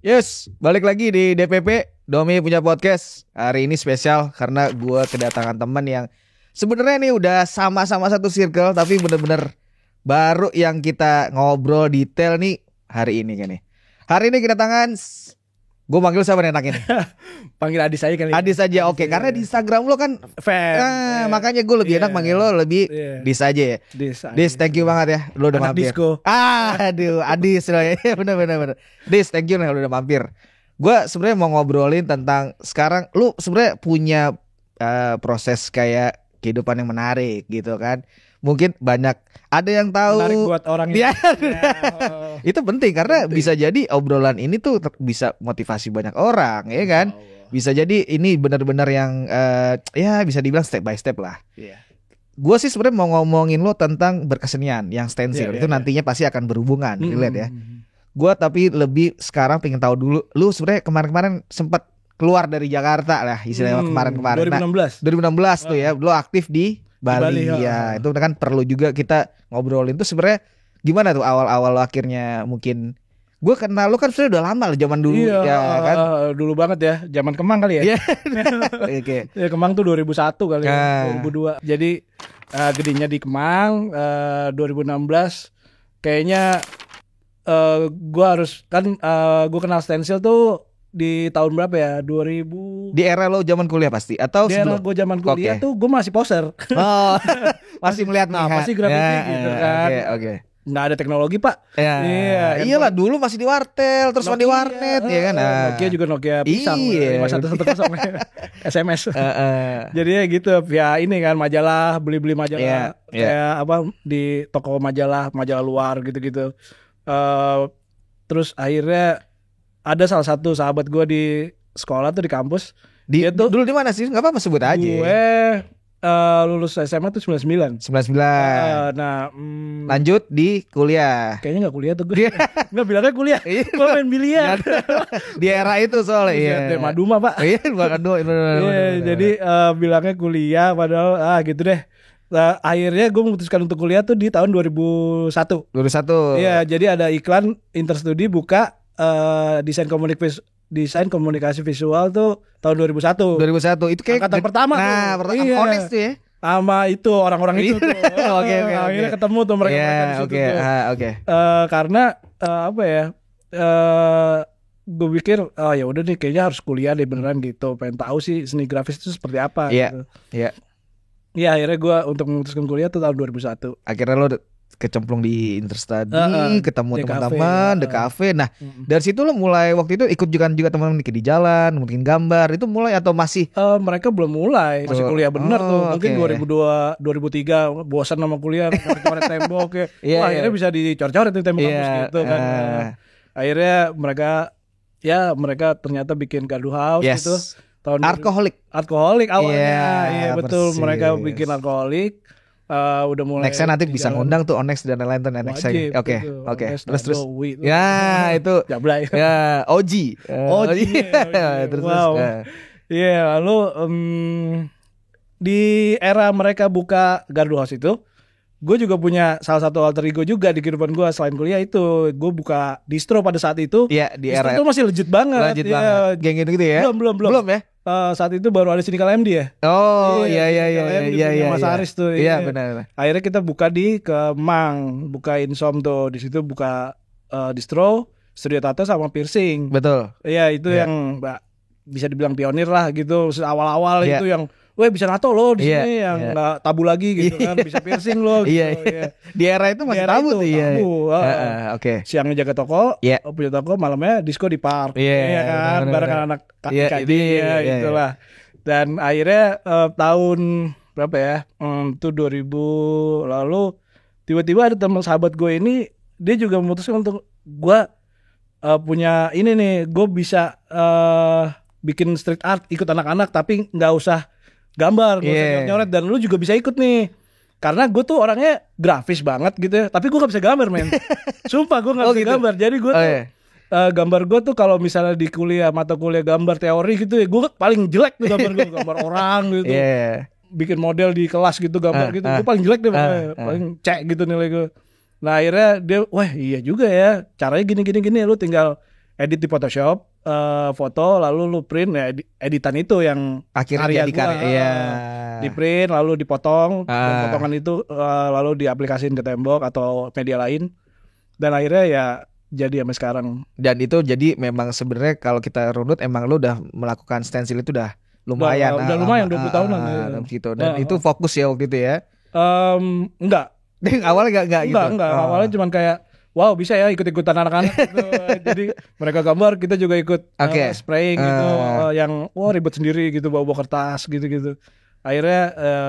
Yes, balik lagi di DPP Domi punya podcast. Hari ini spesial karena gue kedatangan teman yang sebenarnya nih udah sama-sama satu circle, tapi bener-bener baru yang kita ngobrol detail nih hari ini kan nih. Hari ini kedatangan, gue manggil siapa nih enak ini? Panggil Adis aja kali. Adis aja, oke. Karena di Instagram lo kan fan. makanya gue lebih enak manggil lo lebih Dis aja ya. Dis, thank you banget ya, lo udah Anak mampir. disco. Aduh, Adis lo ya, bener. Dis, thank you nih lo udah mampir. Gue sebenarnya mau ngobrolin tentang sekarang lu sebenarnya punya proses kayak kehidupan yang menarik gitu kan. Mungkin banyak ada yang tahu. Menarik buat orang dia. Itu penting karena penting. bisa jadi obrolan ini tuh bisa motivasi banyak orang, ya kan? Bisa jadi ini benar-benar yang ya bisa dibilang step by step lah. Iya. Gue sih sebenarnya mau ngomongin lo tentang berkesenian yang stensil. Itu nantinya pasti akan berhubungan, relate ya. Gue tapi lebih sekarang pengen tahu dulu, lu sebenarnya kemarin-kemarin sempat keluar dari Jakarta lah istilahnya kemarin-kemarin. 2016. 2016 tuh ya, lu aktif di Bali ya. Itu kan perlu juga kita ngobrolin tuh sebenarnya gimana tuh awal-awal akhirnya mungkin gue kenal lu kan sudah udah lama lah zaman dulu ya kan. Dulu banget ya, zaman Kemang kali ya. Oke. Ya Kemang tuh 2001 kali ya, 2002. Jadi gedenya di Kemang 2016 kayaknya gue harus kan gue kenal stensil tuh di tahun berapa ya? 2000. Di era lo zaman kuliah pasti atau di era gue zaman kuliah tuh gue masih poser. Oh, masih melihat masih grafiti gitu kan. Oke. Nggak ada teknologi pak. Ya, iyalah dulu masih di wartel, terus di warnet ya kan. Nokia juga Nokia pisang. Iya. 5110 SMS. Jadi ya gitu. Ya ini kan majalah, beli majalah kayak apa di toko majalah luar gitu-gitu. Terus akhirnya ada salah satu sahabat gue di sekolah tuh di kampus. Dia tuh dulu di mana sih? Enggak apa-apa sebut aja. Gue lulus SMA tuh 99. Nah, lanjut di kuliah. Kayaknya enggak kuliah tuh gue. Enggak bilangnya kuliah. Gue main biliar. Di era itu soalnya iya. Maduma, Pak. Iya, Maduma. Jadi bilangnya kuliah padahal gitu deh. Akhirnya gue memutuskan untuk kuliah tuh di tahun 2001. Iya, jadi ada iklan Interstudi buka desain komunikasi visual tuh tahun 2001 itu kayak angkatan pertama tuh. Iya. Onyx tuh ya. Sama itu orang-orang itu tuh. Oke. Akhirnya ketemu tuh mereka di situ tuh. Oke. Karena apa ya? Gue pikir ya udah nih kayaknya harus kuliah deh beneran gitu. Pengen tahu sih seni grafis itu seperti apa gitu. Iya. Iya, akhirnya gue untuk memutuskan kuliah tuh tahun 2001. Akhirnya lo kecemplung di Interstudy, ketemu teman-teman, The Cafe. Nah, dari situ lo mulai waktu itu ikut juga teman-teman di jalan, mungkin gambar. Itu mulai atau masih? Mereka belum mulai, masih kuliah bener tuh. Mungkin 2002, 2003 bosan sama kuliah, coret tembok ya. Akhirnya bisa dicoret-coret tuh tembok kampus gitu kan. Akhirnya mereka ternyata bikin Gaduh House gitu. Tahun Alkoholik awalnya. Iya betul, mereka bikin Alkoholik. Udah mulai nextnya nanti bisa ngundang tuh Onyx dan lain-lain tuh next lagi. Oke. Terus ya itu Jablay. Ya OG. Terus iya lalu di era mereka buka Gaduh House itu gue juga punya salah satu alter ego juga di kehidupan gue selain kuliah itu. Gue buka distro pada saat itu. Iya di era itu masih legit banget. Geng gitu ya. Belum ya. Saat itu baru ada Sinikal MD ya. Oh iya. Mas Aris tuh. Iya benar. Akhirnya kita buka di Kemang, buka Insom tuh. Di situ buka distro, studio tato sama piercing. Betul. Iya itu yang bisa dibilang pionir lah gitu. Awal-awal itu yang bisa nato loh di sini yang nggak tabu lagi gitu kan, bisa piercing loh. Gitu. Di era itu masih tabu tuh. Oke. Siangnya jaga toko, punya toko, malamnya disco di park. Iya kan, bareng anak KKD itulah. Dan akhirnya tahun berapa ya? Itu 2000 lalu tiba-tiba ada teman sahabat gue ini, dia juga memutuskan untuk gue punya ini nih, gue bisa bikin street art ikut anak-anak tapi nggak usah gambar, gak usah nyoret, dan lu juga bisa ikut nih. Karena gue tuh orangnya grafis banget gitu ya, tapi gue gak bisa gambar men. Sumpah gue gak bisa gambar. Jadi gue tuh gambar gue tuh kalau misalnya di mata kuliah gambar teori gitu ya, gue paling jelek tuh gambar gue. Gambar orang gitu, bikin model di kelas gitu, gambar gitu, gue paling jelek deh, paling cek gitu nilai gue. Nah akhirnya dia, wah iya juga ya, caranya gini, lu tinggal edit di Photoshop, foto lalu lu print ya, editan itu yang akhirnya jadi karya. Iya. Di print lalu dipotong, dan potongan itu lalu diaplikasiin ke tembok atau media lain, dan akhirnya ya jadi sampai sekarang. Dan itu jadi memang sebenarnya kalau kita runut emang lu udah melakukan stencil itu udah lumayan. Udah lumayan 20 tahunan gitu. Dan itu fokus ya waktu itu ya. Enggak. Awalnya enggak gitu. Enggak. Awalnya cuman kayak wow bisa ya ikut-ikutan anak-anak gitu. Jadi mereka gambar, kita juga ikut spraying gitu, yang ribet sendiri gitu, bawa kertas gitu-gitu. Akhirnya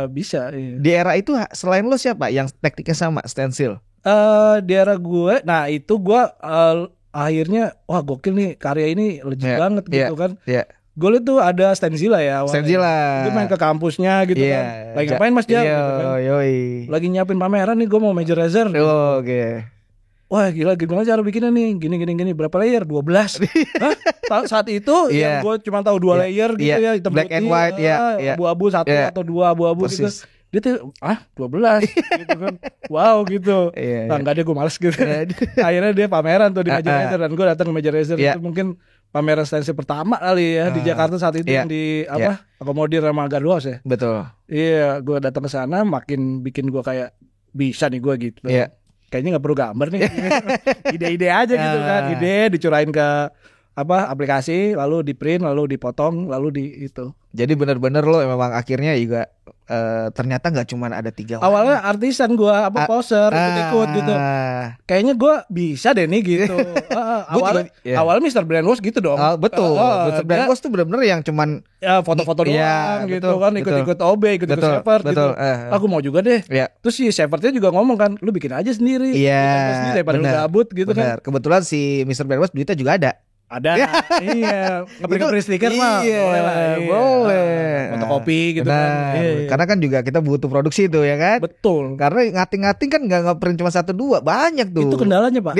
bisa. Iya. Di era itu selain lo siapa yang tekniknya sama stencil? Di era gue, nah itu gue akhirnya wah gokil nih, karya ini legit banget gitu kan. Gue liat tuh ada stencila ya. Stencila. Gue main ke kampusnya gitu kan. Lagi ngapain Mas Jam? Gitu kan. Lagi nyiapin pameran nih, gue mau major laser. Gitu. Wah gila gimana cara bikinnya nih, gini berapa layer? 12. Hah? Saat itu yang gue cuma tahu 2 layer gitu ya, hitam black putih, and white abu-abu 1 atau 2 abu-abu gitu. Dia tuh 12 gitu kan. Wow gitu. Nah, enggak deh, gue males gitu. Akhirnya dia pameran tuh di Major Lazer, dan gue datang ke Major Lazer. Itu mungkin pameran stencil pertama kali ya di Jakarta saat itu, yang di akomodir sama Gardu House ya. Betul. Iya, gue datang ke sana makin bikin gue kayak bisa nih gue gitu. Kayaknya nggak perlu gambar nih. Ide-ide aja gitu kan. Ide dicurahin ke aplikasi, lalu di print, lalu dipotong, lalu di itu. Jadi benar-benar lo memang akhirnya juga ternyata nggak cuma ada 3 orang. Awalnya artisan gue poser ikut gitu. Kayaknya gue bisa deh nih gitu. Awalnya Mr. Brainwash gitu dong. Betul. Mr. Brainwash tuh benar-benar yang cuman foto-foto doang gitu kan, ikut-ikut OB, ikut-ikut Shepard gitu. Aku mau juga deh. Terus si Shepardnya juga ngomong kan, lu bikin aja sendiri. Iya. Daripada lu gabut gitu kan. Kebetulan si Mr. Brainwash duitnya juga ada. Iya, ngeprint stiker mah boleh lah. Boleh. Fotokopi gitu kan. Karena kan juga kita butuh produksi itu ya kan. Betul. Karena ngating-ngating kan nggak ngeprint cuma 1-2, banyak tuh. Itu kendalanya Pak.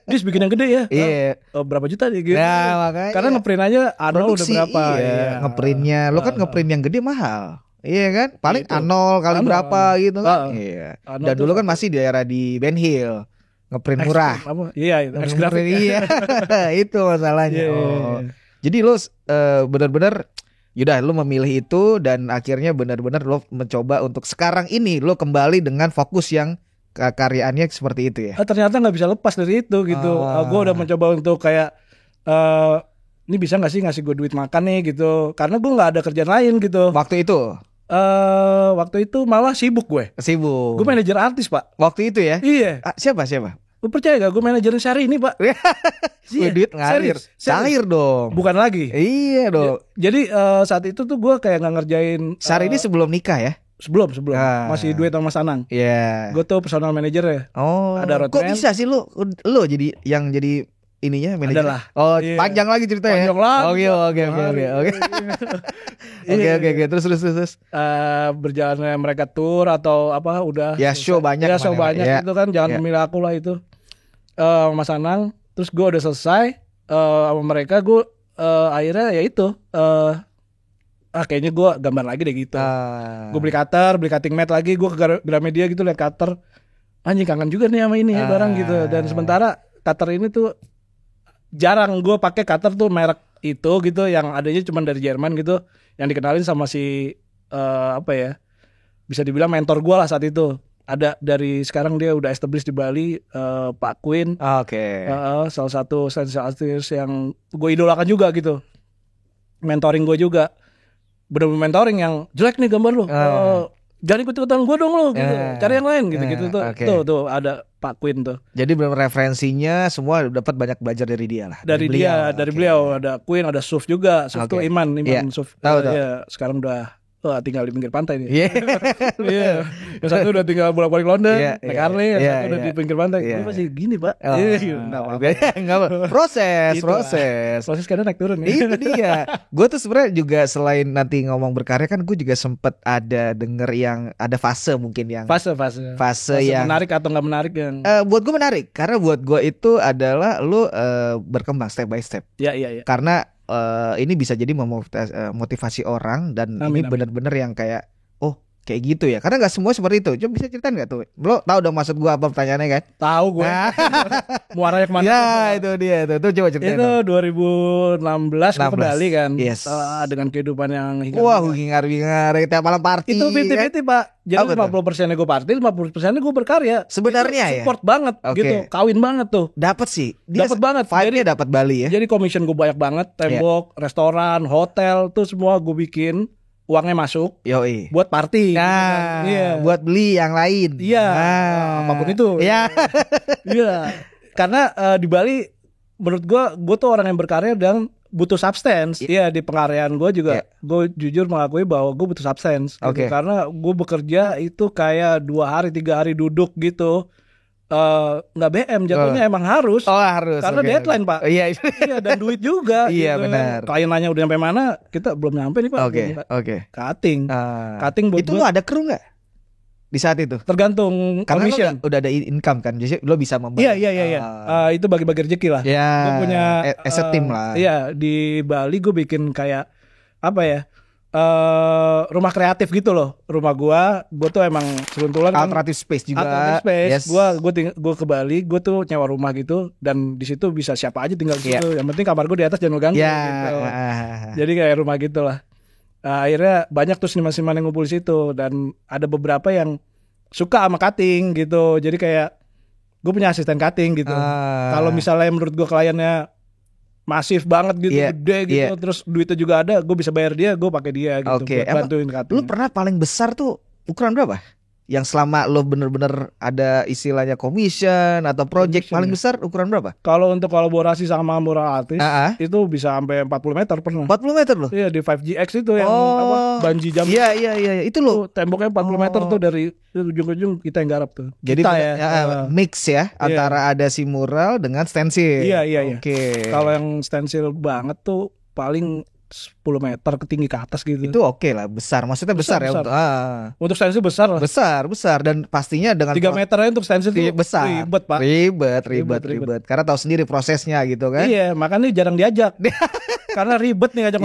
Dia bikin yang gede ya. Iya. Berapa juta nih gitu. Nah, makanya. Karena ngeprint aja udah berapa. Iya. Ngeprintnya, lo kan ngeprint yang gede mahal. Iya kan, paling A0 kali berapa gitu kan. Iya. Dan dulu kan masih di daerah di Ben Hill. Ngeprint murah. Iya, ngeprint iya. Itu masalahnya. Jadi lo benar-benar yaudah lo memilih itu, dan akhirnya benar-benar lo mencoba untuk sekarang ini lo kembali dengan fokus yang karyaannya seperti itu ya. Ternyata nggak bisa lepas dari itu gitu. Gue udah mencoba untuk kayak ini bisa nggak sih ngasih gue duit makan nih gitu. Karena gue nggak ada kerjaan lain gitu. Waktu itu? Waktu itu malah sibuk gue. Sibuk. Gue manajer artis Pak. Waktu itu ya? Iya. Siapa? Lu percaya gak gue manajerin Syahrini ini Pak? Duit ngalir. Cair dong. Bukan lagi. Iya dong. Jadi saat itu tuh gue kayak gak ngerjain. Syahrini sebelum nikah ya? Sebelum masih duet sama Mas Anang. Iya. Gue tuh personal manager ya. Ada kok bisa sih lu jadi yang jadi ininya manajer? Adalah. Panjang lagi ceritanya. Panjang lagi. Oke. Terus. Berjalannya mereka tour atau udah. Ya show banyak. Ya show banyak itu kan, jangan memilih aku lah itu. Mas Anang. Terus gue udah selesai sama mereka, gue akhirnya ya itu. Kayaknya gue gambar lagi deh gitu. Gue beli cutter, beli cutting mat lagi. Gue ke Gramedia gitu liat cutter. Anjing kangen juga nih sama ini ya barang gitu. Dan sementara cutter ini tuh jarang gue pakai cutter tuh merek itu gitu, yang adanya cuma dari Jerman gitu, yang dikenalin sama si bisa dibilang mentor gue lah saat itu. Ada dari sekarang dia udah established di Bali, Pak Queen. Salah satu stencil artist yang gue idolakan juga gitu. Mentoring gue juga. Bener-bener mentoring yang jelek nih gambar lu. Jangan ikut-ikutan gue dong lo gitu. Cari yang lain gitu tuh ada Pak Queen tuh. Jadi benar referensinya semua dapat banyak belajar dari dia lah. Dari beliau ada Queen, ada Suf juga. Suf tuh Iman Suf. Tahu. Ya, sekarang udah tinggal di pinggir pantai nih. Iya. Yang satu udah tinggal bolak-balik London, naik Harley, yang satu udah di pinggir pantai. Gue masih gini, Pak. Proses kadang naik turun. Itu dia. Gue tuh sebenarnya juga selain nanti ngomong berkarya kan, gue juga sempet ada denger yang ada fase mungkin yang fase yang menarik atau nggak menarik yang. Buat gue menarik karena buat gue itu adalah lu berkembang step by step. Iya. Karena ini bisa jadi memotivasi orang, dan ini benar-benar yang kayak kayak gitu ya? Karena nggak semua seperti itu. Coba bisa ceritain nggak tuh? Lo tahu dong maksud gua apa pertanyaannya kan? Tahu gue. Muaranya kemana? Ya itu dia itu. Tuh coba ceritain. Itu 2016 gue ke Bali kan. Yes. Dengan kehidupan yang wah hingar-bingar tiap malam party. Itu 50-50 Pak. Jadi 50%-nya gue party, 50%-nya gue berkarya. Sebenarnya ya. Support banget gitu. Kawin banget tuh. Dapat sih. Dapat banget. Vibe-nya dapat Bali ya. Jadi commission gue banyak banget. Tembok, restoran, hotel tuh semua gue bikin. Uangnya masuk. Yoi. Buat party. Nah, gitu kan. Buat beli yang lain. Iya. Apapun itu. Iya. Iya. Karena di Bali menurut gue tuh orang yang berkarya dan butuh substance. Iya, di pengkaryaan gue juga gue jujur mengakui bahwa gue butuh substance. Gitu. Karena gue bekerja itu kayak 2 hari 3 hari duduk gitu. Nggak BM jatuhnya emang harus. Harus. Karena deadline Pak. Iya. Dan duit juga. Iya gitu. benar. Klien nanya udah sampai mana, kita belum nyampe nih Pak. Oke. Cutting. Cutting buat itu lo ada kru nggak di saat itu? Tergantung karena commission. Udah ada income kan, jadi lo bisa membantu. Iya. Itu bagi-bagi rezeki lah. Ya. Gue punya as a team lah. Iya, di Bali gue bikin kayak apa ya? Rumah kreatif gitu loh. Rumah gue tuh emang seruntulan alternative space juga. Alternative space. Gue ke Bali, gue tuh nyewa rumah gitu dan di situ bisa siapa aja tinggal di situ. Yang penting kamar gue di atas jangan ganggu. Gitu. Jadi kayak rumah gitulah. Akhirnya banyak tuh seniman-seniman yang ngumpul di situ dan ada beberapa yang suka sama cutting gitu. Jadi kayak gue punya asisten cutting gitu. Kalau misalnya menurut gue kliennya masif banget gitu, gede gitu, terus duitnya juga ada, gue bisa bayar dia, gue pakai dia gitu, buat bantuin cutting. Lu pernah paling besar tuh ukuran berapa? Yang selama lo bener-bener ada istilahnya commission atau project paling besar ukuran berapa? Kalau untuk kolaborasi sama mural artis itu bisa sampai 40 meter pernah. 40 meter loh? Iya, di 5GX itu yang banji jump. Iya. Itu loh. Temboknya 40 meter tuh dari ujung ke ujung kita yang garap tuh. Jadi mix ya antara ada si mural dengan stensil. Iya. Oke. Kalau yang stensil banget tuh paling 10 meter ke tinggi ke atas gitu. Itu oke lah, besar. Maksudnya besar ya untuk stensil besar lah. Besar dan pastinya dengan 3 meter aja untuk stensil tuh besar. Ribet Pak. Ribet. Karena tahu sendiri prosesnya gitu kan. Iya, makanya jarang diajak. Karena ribet nih ngajak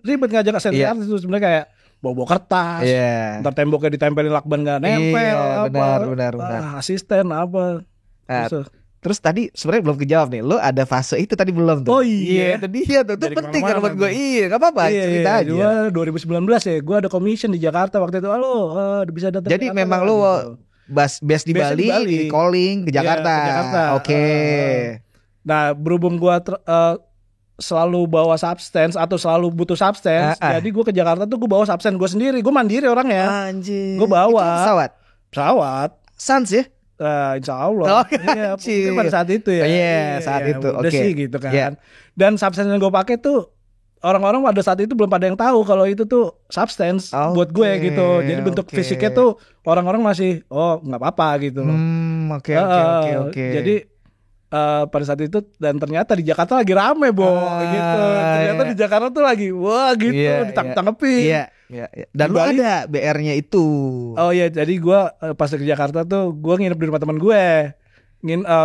ribet ngajak stensil artis itu sebenarnya kayak bawa kertas. Ntar temboknya ditempelin lakban gak nempel. Benar. Asisten apa. Terus tadi sebenarnya belum kejawab nih. Lo ada fase itu tadi belum tuh? Oh iya. Itu dia tuh. Itu penting kan buat gue. Iya, gak apa-apa. Cerita aja. 2019 ya. Gue ada commission di Jakarta waktu itu. Halo, bisa datang. Jadi memang lo base di Bali, di calling ke Jakarta. Oke. Nah, berhubung gue selalu bawa substance atau selalu butuh substance, jadi gue ke Jakarta tuh gue bawa substance gue sendiri. Gue mandiri orangnya. Anjir. Gue bawa. Itu pesawat. Sans ya? Insya Allah. Pada saat itu ya. Saat itu. Udah sih gitu kan. Dan substance yang gue pakai tuh orang-orang pada saat itu belum pada yang tahu kalau itu tuh substance buat gue gitu. Jadi bentuk fisiknya tuh orang-orang masih nggak apa-apa gitu. Oke. Jadi pada saat itu dan ternyata di Jakarta lagi rame gitu. Ternyata di Jakarta tuh lagi ditangkep-tangkepin. Iya. Dan lu ada BR-nya itu. Oh iya, jadi gue pas ke Jakarta tuh gue nginep di rumah teman gue.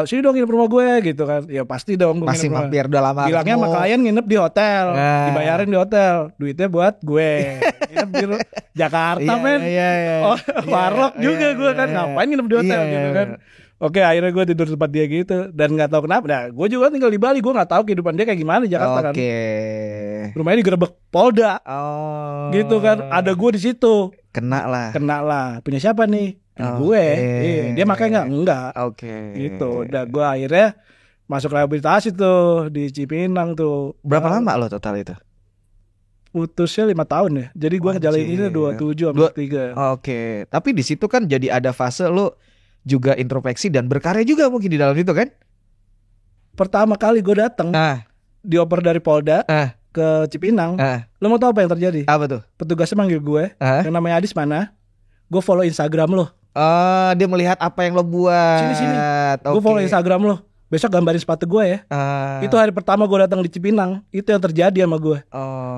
Sini dong nginep rumah gue gitu kan. Ya pasti dong gue masih mampir udah lama. Bilangnya sama klien nginep di hotel. Dibayarin di hotel. Duitnya buat gue. Nginep di Jakarta men. Warlock juga gue kan. Ngapain nginep di hotel gitu kan. Oke, akhirnya gue tidur di tempat dia gitu. Dan gak tahu kenapa. Nah, gue juga tinggal di Bali. Gue gak tahu kehidupan dia kayak gimana di Jakarta kan. Rumahnya digerebek Polda. Gitu kan. Ada gue di situ. Kena lah. Punya siapa nih? Gue. Dia makanya enggak. Gitu. Udah gue akhirnya masuk rehabilitasi tuh di Cipinang tuh. Berapa lama lo total itu? Putusnya 5 tahun ya. Jadi gue ngejalanin ini 27 sampai 3. Oke. Tapi di situ kan jadi ada fase lo juga introspeksi dan berkarya juga mungkin di dalam itu kan. Pertama kali gue datang dioper dari Polda ke Cipinang. Lo mau tahu apa yang terjadi? Apa tuh? Petugasnya manggil gue, yang namanya Adis mana? Gue follow Instagram lo. Dia melihat apa yang lo buat. Sini. Gue follow Instagram lo. Besok gambarin sepatu gue ya. Itu hari pertama gue datang di Cipinang. Itu yang terjadi sama gue.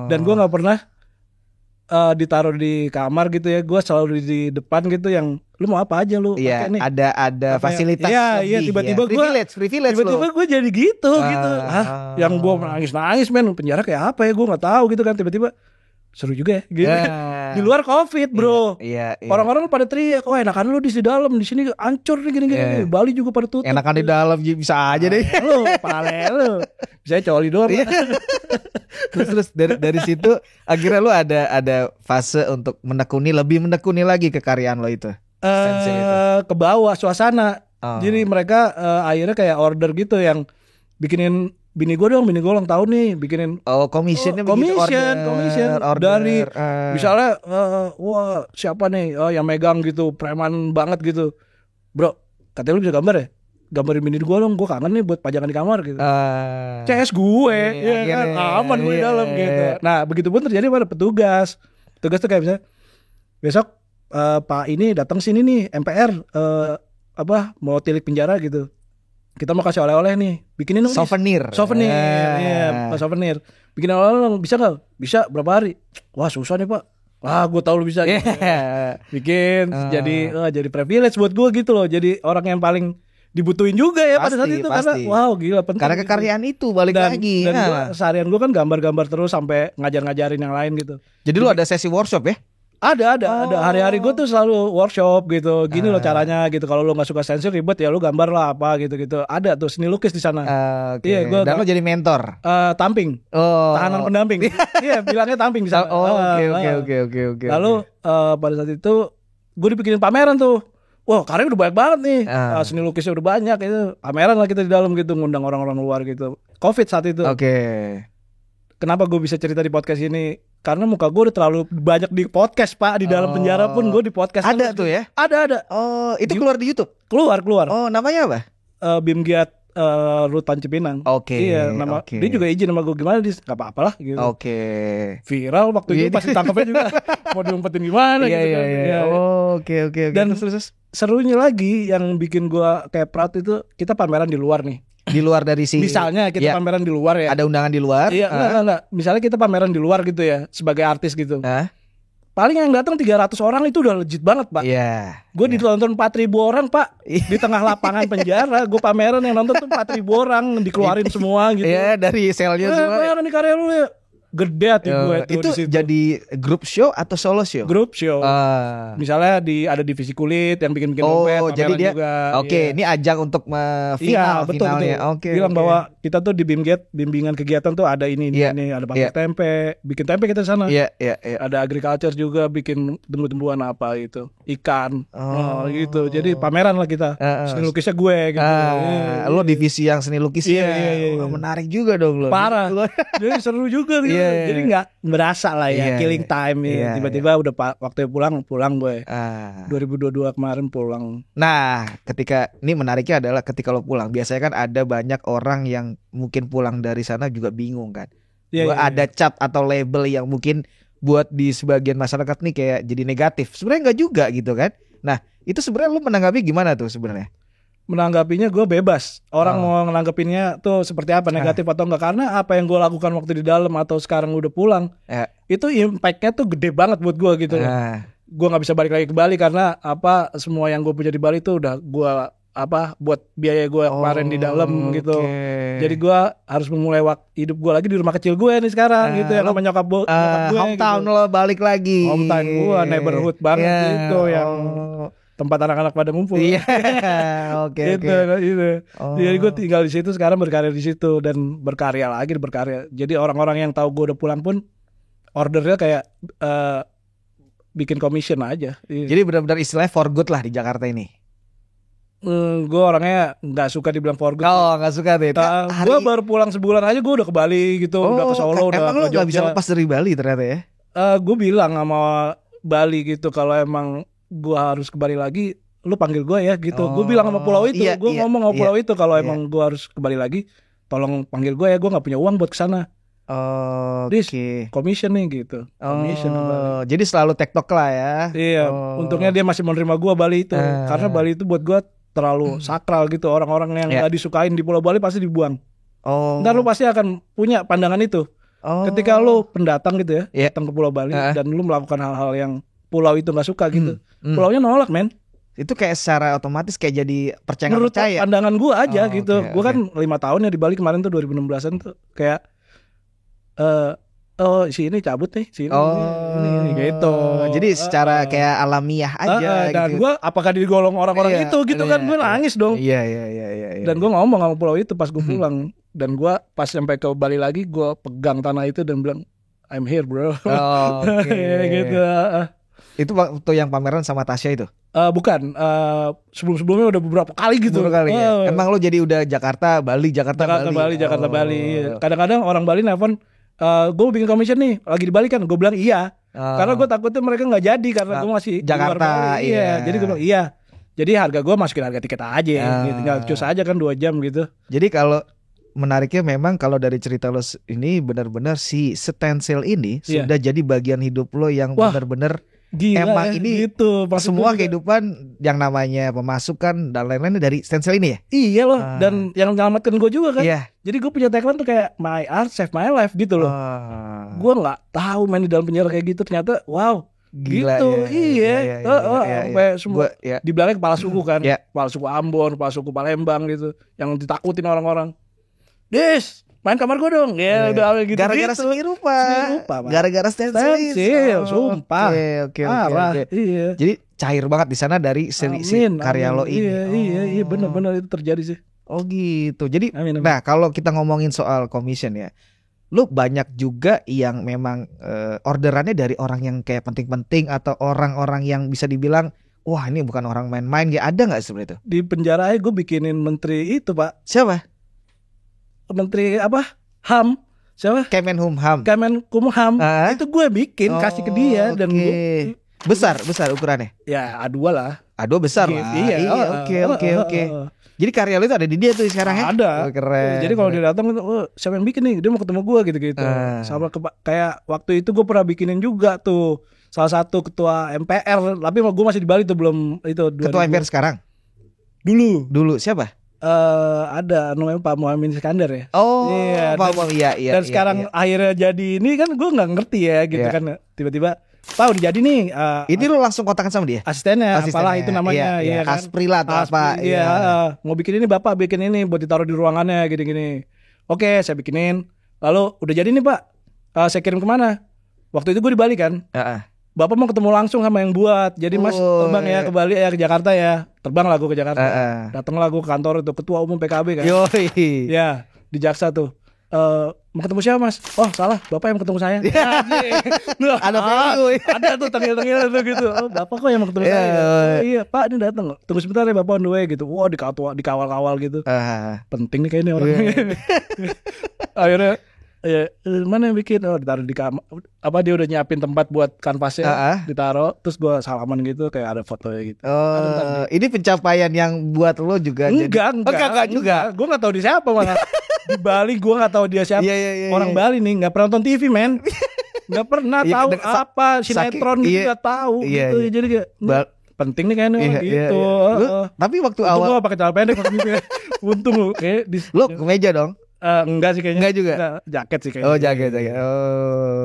Dan gue gak pernah ditaruh di kamar gitu ya. Gue selalu di depan gitu yang lu mau apa aja lu. Iya, ada fasilitas. Iya, tiba-tiba gue tiba-tiba gue jadi gitu. Yang gue nangis men, penjara kayak apa ya, gue nggak tahu gitu kan. Tiba-tiba seru juga ya gitu. Di luar COVID, bro. Iya. Orang-orang pada teriak, "Oh, enakan lu di dalam, di sini hancur nih gini-gini." Bali juga pada tutup. Enakan di dalam bisa aja deh. Lu, pale lu. Bisa coli doang. Terus dari situ akhirnya lu ada fase untuk lebih menekuni lagi kekaryaan lo itu. Ke bawah suasana. Jadi mereka akhirnya kayak order gitu yang bikinin bini gue ulang tahun nih, bikinin commission order. Dari misalnya wah siapa nih yang megang gitu, preman banget gitu. Bro, katanya lu bisa gambar ya? Gambarin bini gue dong, gue kangen nih buat pajangan di kamar gitu. CS gue kan aman gue di dalam gitu. Nah, begitupun terjadi pada petugas. Petugas tuh kayak misalnya besok Pak ini datang sini nih MPR mau tilik penjara gitu. Kita mau kasih oleh-oleh nih, bikinin dong souvenir. Souvenir. Bikin oleh-oleh bisa nggak? Bisa, berapa hari? Wah susah nih Pak. Wah gue tahu lu bisa. Bikin jadi privilege buat gue gitu loh. Jadi orang yang paling dibutuhin juga ya pada saat itu. Karena wow gila penting. Karena kekaryaan itu balik lagi. Dan seharian gue kan gambar-gambar terus sampai ngajar-ngajarin yang lain gitu. Jadi lu ada sesi workshop ya? Ada hari-hari gue tuh selalu workshop gitu. Gini loh caranya gitu. Kalau lu nggak suka stencil ribet ya lu gambar lah apa gitu. Ada tuh seni lukis di sana. Iya, dan lu jadi mentor. Tamping. Tahanan pendamping. Iya, bilangnya tamping di sana. Oke. Lalu pada saat itu gue dibikinin pameran tuh. Wah, karya udah banyak banget nih. Seni lukisnya udah banyak itu. Pameran lah kita di dalam gitu, ngundang orang-orang luar gitu. Covid saat itu. Oke. Kenapa gue bisa cerita di podcast ini? Karena muka gue udah terlalu banyak di podcast Pak. Di dalam penjara pun gue di podcast. Ada tuh ya? Ada. Oh, itu keluar di YouTube? Keluar. Oh, namanya apa? Bim Giat Ruth Pancipinang. Oke. Iya, dia juga izin sama gue gimana gak apa-apa lah gitu. Oke. Viral waktu itu pas ditangkapnya juga. Mau diumpetin gimana gitu kan. Iya. Oke. Dan serunya lagi yang bikin gue kayak proud itu kita pameran di luar nih. Di luar dari misalnya kita pameran di luar ya. Ada undangan di luar? Iya, enggak. Misalnya kita pameran di luar gitu ya sebagai artis gitu. Paling yang datang 300 orang itu udah legit banget, Pak. Iya. Gue ditonton 4.000 orang, Pak. Di tengah lapangan penjara, gue pameran yang nonton tuh 4.000 orang, dikeluarin semua gitu. Iya, dari selnya semua. Ini karya lu ya. Gede hati gue itu jadi grup show atau solo show? Grup show. Misalnya ada divisi kulit yang bikin dompet. Jadi dia juga. Ini ajang untuk finalnya. Oke. Bilang bahwa kita tuh di BIMGAT bimbingan kegiatan tuh ada ini ada pakai tempe, bikin tempe kita di sana. Iya. Ada agriculture juga bikin tumbuh-tumbuhan apa gitu, ikan. Gitu. Jadi pameran lah kita. Seni lukisnya gue gitu. Lo divisi yang seni lukis. Iya. Menarik juga dong lo. Parah. Jadi seru juga gitu. Jadi nggak berasa lah ya killing time ya. Tiba-tiba udah waktu pulang gue 2022 kemarin pulang. Nah ketika ini menariknya adalah ketika lo pulang biasanya kan ada banyak orang yang mungkin pulang dari sana juga bingung kan. Ada cap atau label yang mungkin buat di sebagian masyarakat nih kayak jadi negatif. Sebenarnya nggak juga gitu kan. Nah itu sebenarnya lo menanggapi gimana tuh sebenarnya? Menanggapinya gue bebas. Orang mau nanggepinnya tuh seperti apa, negatif atau enggak. Karena apa yang gue lakukan waktu di dalam atau sekarang udah pulang, itu impactnya tuh gede banget buat gue gitu loh. Gue gak bisa balik lagi ke Bali karena semua yang gue punya di Bali tuh udah gue buat biaya gue kemarin di dalam gitu. Jadi gue harus memulai hidup gue lagi di rumah kecil gue nih sekarang gitu yang sama nyokap gue. Hometown gitu. lo balik lagi. Hometown gue, neighborhood banget gitu yang tempat anak-anak pada ngumpul. Iya. Oke. Jadi gue tinggal di situ sekarang, berkarya di situ dan berkarya. Jadi orang-orang yang tahu gue udah pulang pun ordernya kayak bikin commission aja. Jadi benar-benar istilahnya for good lah di Jakarta ini. Gue orangnya nggak suka dibilang for good. Nggak suka deh. Gue baru pulang sebulan aja gue udah ke Bali gitu, udah ke Solo, udah ke Jogja. Emang lo nggak bisa lepas dari Bali ternyata ya? Gue bilang sama Bali gitu kalau emang gue harus ke Bali lagi, lu panggil gue ya gitu. Gue bilang sama pulau itu, gue ngomong sama pulau itu kalau emang gue harus ke Bali lagi, tolong panggil gue ya, gue nggak punya uang buat kesana. Commission nih gitu. Jadi selalu tektok lah ya. Iya. Untungnya dia masih menerima gue Bali itu, karena Bali itu buat gue terlalu sakral gitu. Orang-orang yang gak disukain di Pulau Bali pasti dibuang. Ntar lu pasti akan punya pandangan itu. Ketika lu pendatang gitu ya, datang ke Pulau Bali dan lu melakukan hal-hal yang pulau itu gak suka gitu, pulaunya nolak men. Itu kayak secara otomatis kayak jadi percaya. Menurut pandangan gue aja gitu. Gue kan 5 tahun ya di Bali kemarin tuh 2016an tuh kayak oh si ini cabut nih, si ini gitu. Jadi secara kayak alamiah aja dan gitu. gue apakah digolong orang-orang itu gitu kan, gue nangis dong. Iya. Dan gue ngomong sama pulau itu pas gue pulang. Dan gue pas sampai ke Bali lagi, gue pegang tanah itu dan bilang I'm here bro. Gitu. Itu waktu yang pameran sama Tasya itu? Bukan, sebelum-sebelumnya udah beberapa kali gitu. Ya? Emang lo jadi udah Jakarta Bali. Kadang-kadang orang Bali nelfon, gue bikin commission nih, lagi di Bali kan? Gue bilang iya. Karena gue takutnya mereka nggak jadi karena gue masih Jakarta. Di luar Bali. Iya. Jadi gue bilang iya. Jadi harga gue masukin harga tiket aja, gitu. Tinggal cus aja kan 2 jam gitu. Jadi kalau menariknya memang kalau dari cerita lo ini benar-benar si stencil ini sudah jadi bagian hidup lo yang benar-benar emang ini gitu, semua kehidupan yang namanya pemasukan dan lain-lain dari stencil ini ya? Iya loh, dan yang menyelamatkan gue juga kan. Jadi gue punya tagline tuh kayak my art save my life gitu loh. Gue nggak tahu main di dalam penjara kayak gitu, ternyata wow. Gila, gitu, iya. Semua di belakang kepala suku kan, kepala suku Ambon, kepala suku Palembang gitu, yang ditakutin orang-orang. Des, main kamar gue dong. Udah gitu. Gara-gara seni rupa. Gara-gara stencil. Sumpah. Oke. Iya. Jadi cair banget di sana dari karya lo ini. Iya, benar-benar itu terjadi sih. Oh gitu. Jadi nah kalau kita ngomongin soal commission ya, lu banyak juga yang memang orderannya dari orang yang kayak penting-penting atau orang-orang yang bisa dibilang wah ini bukan orang main-main, ya ada nggak seperti itu? Di penjara aja gue bikinin menteri itu Pak. Siapa? Menteri apa? HAM. Siapa? Kemenkumham. Itu gue bikin kasih ke dia dan gue besar ukurannya. Ya A2 lah. A2 besar lah. Iya. Oke. Jadi karya lu itu ada di dia tuh sekarang ya? Ada. Keren. Jadi kalau dia datang, siapa yang bikin nih? Dia mau ketemu gue gitu-gitu. Sama kayak waktu itu gue pernah bikinin juga tuh salah satu ketua MPR. Tapi gue masih di Bali tuh belum itu. Ketua MPR sekarang? Dulu siapa? Ada namanya Pak Muhammad Iskandar ya. Iya. Dan sekarang akhirnya jadi ini kan gue nggak ngerti ya gitu kan. Tiba-tiba Pak udah jadi nih. Ini lu langsung kontakan sama dia? Asistennya apalah itu namanya. Iya kan? Asprila atau apa. Iya. Mau bikin ini Bapak, bikin ini buat ditaruh di ruangannya gini-gini. Oke saya bikinin. Lalu udah jadi nih Pak, saya kirim kemana? Waktu itu gue di Bali kan. Bapak mau ketemu langsung sama yang buat. Jadi Mas terbang ya ke Bali ya, ke Jakarta ya. Terbang lah gue ke Jakarta. Datang lah gue ke kantor itu ketua umum PKB kan. Yoi. Ya di Jaksa tuh. Mau ketemu siapa Mas? Oh salah, Bapak yang ketemu saya. Ada ada tuh tengil-tengil tuh gitu. Oh Bapak kok yang mau ketemu saya? Iya Pak ini datang. Tunggu sebentar ya Bapak on the way gitu. Wah dikawal-kawal gitu. Penting nih kayaknya orang. Akhirnya mana yang bikin? Ditaruh di kamar. Dia udah nyiapin tempat buat kanvasnya, ditaruh. Terus gue salaman gitu, kayak ada fotonya gitu. Ini pencapaian yang buat lo juga? Enggak juga. Gue nggak tahu dia siapa malah. Di Bali gue nggak tahu dia siapa. Orang Bali nih nggak pernah nonton TV men. Nggak pernah tahu apa sinetron gitu, nggak tahu. Gitu. Jadi kayak penting nih kayaknya gitu. Tapi waktu awal gue pakai celana pendek. Untung lo kayak lo kemeja dong. Enggak sih kayaknya. Enggak juga. Jaket sih kayaknya. Oh jaket.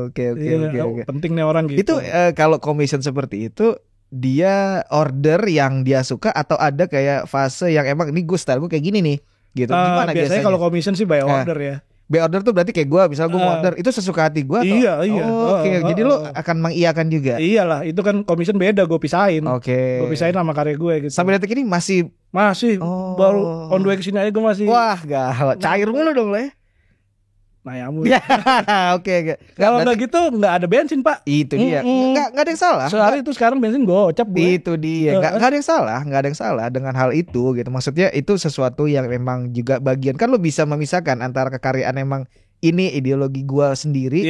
Oke. Penting nih orang gitu. Itu kalau commission seperti itu dia order yang dia suka atau ada kayak fase yang emang ini gue style gue kayak gini nih gitu. Gimana biasanya kalau commission sih by order ya. By order tuh berarti kayak gue misalnya gue mau order itu sesuka hati gue atau? Iya. Oke. Jadi lo akan mengiyakan juga. Iyalah, itu kan commission beda gue pisahin. Oke. Gue pisahin sama karya gue gitu. Sampai detik ini masih baru on the way kesini aja gue masih. Wah, gawat. Cair mulu dong lo ya. Oke. Kalau nggak gitu nggak ada bensin Pak. Itu dia. Nggak ada yang salah. Sehari itu sekarang bensin gocap gue. Itu dia. Nggak ada yang salah dengan hal itu gitu. Maksudnya itu sesuatu yang memang juga bagian kan lo bisa memisahkan antara kekaryaan emang ini ideologi gue sendiri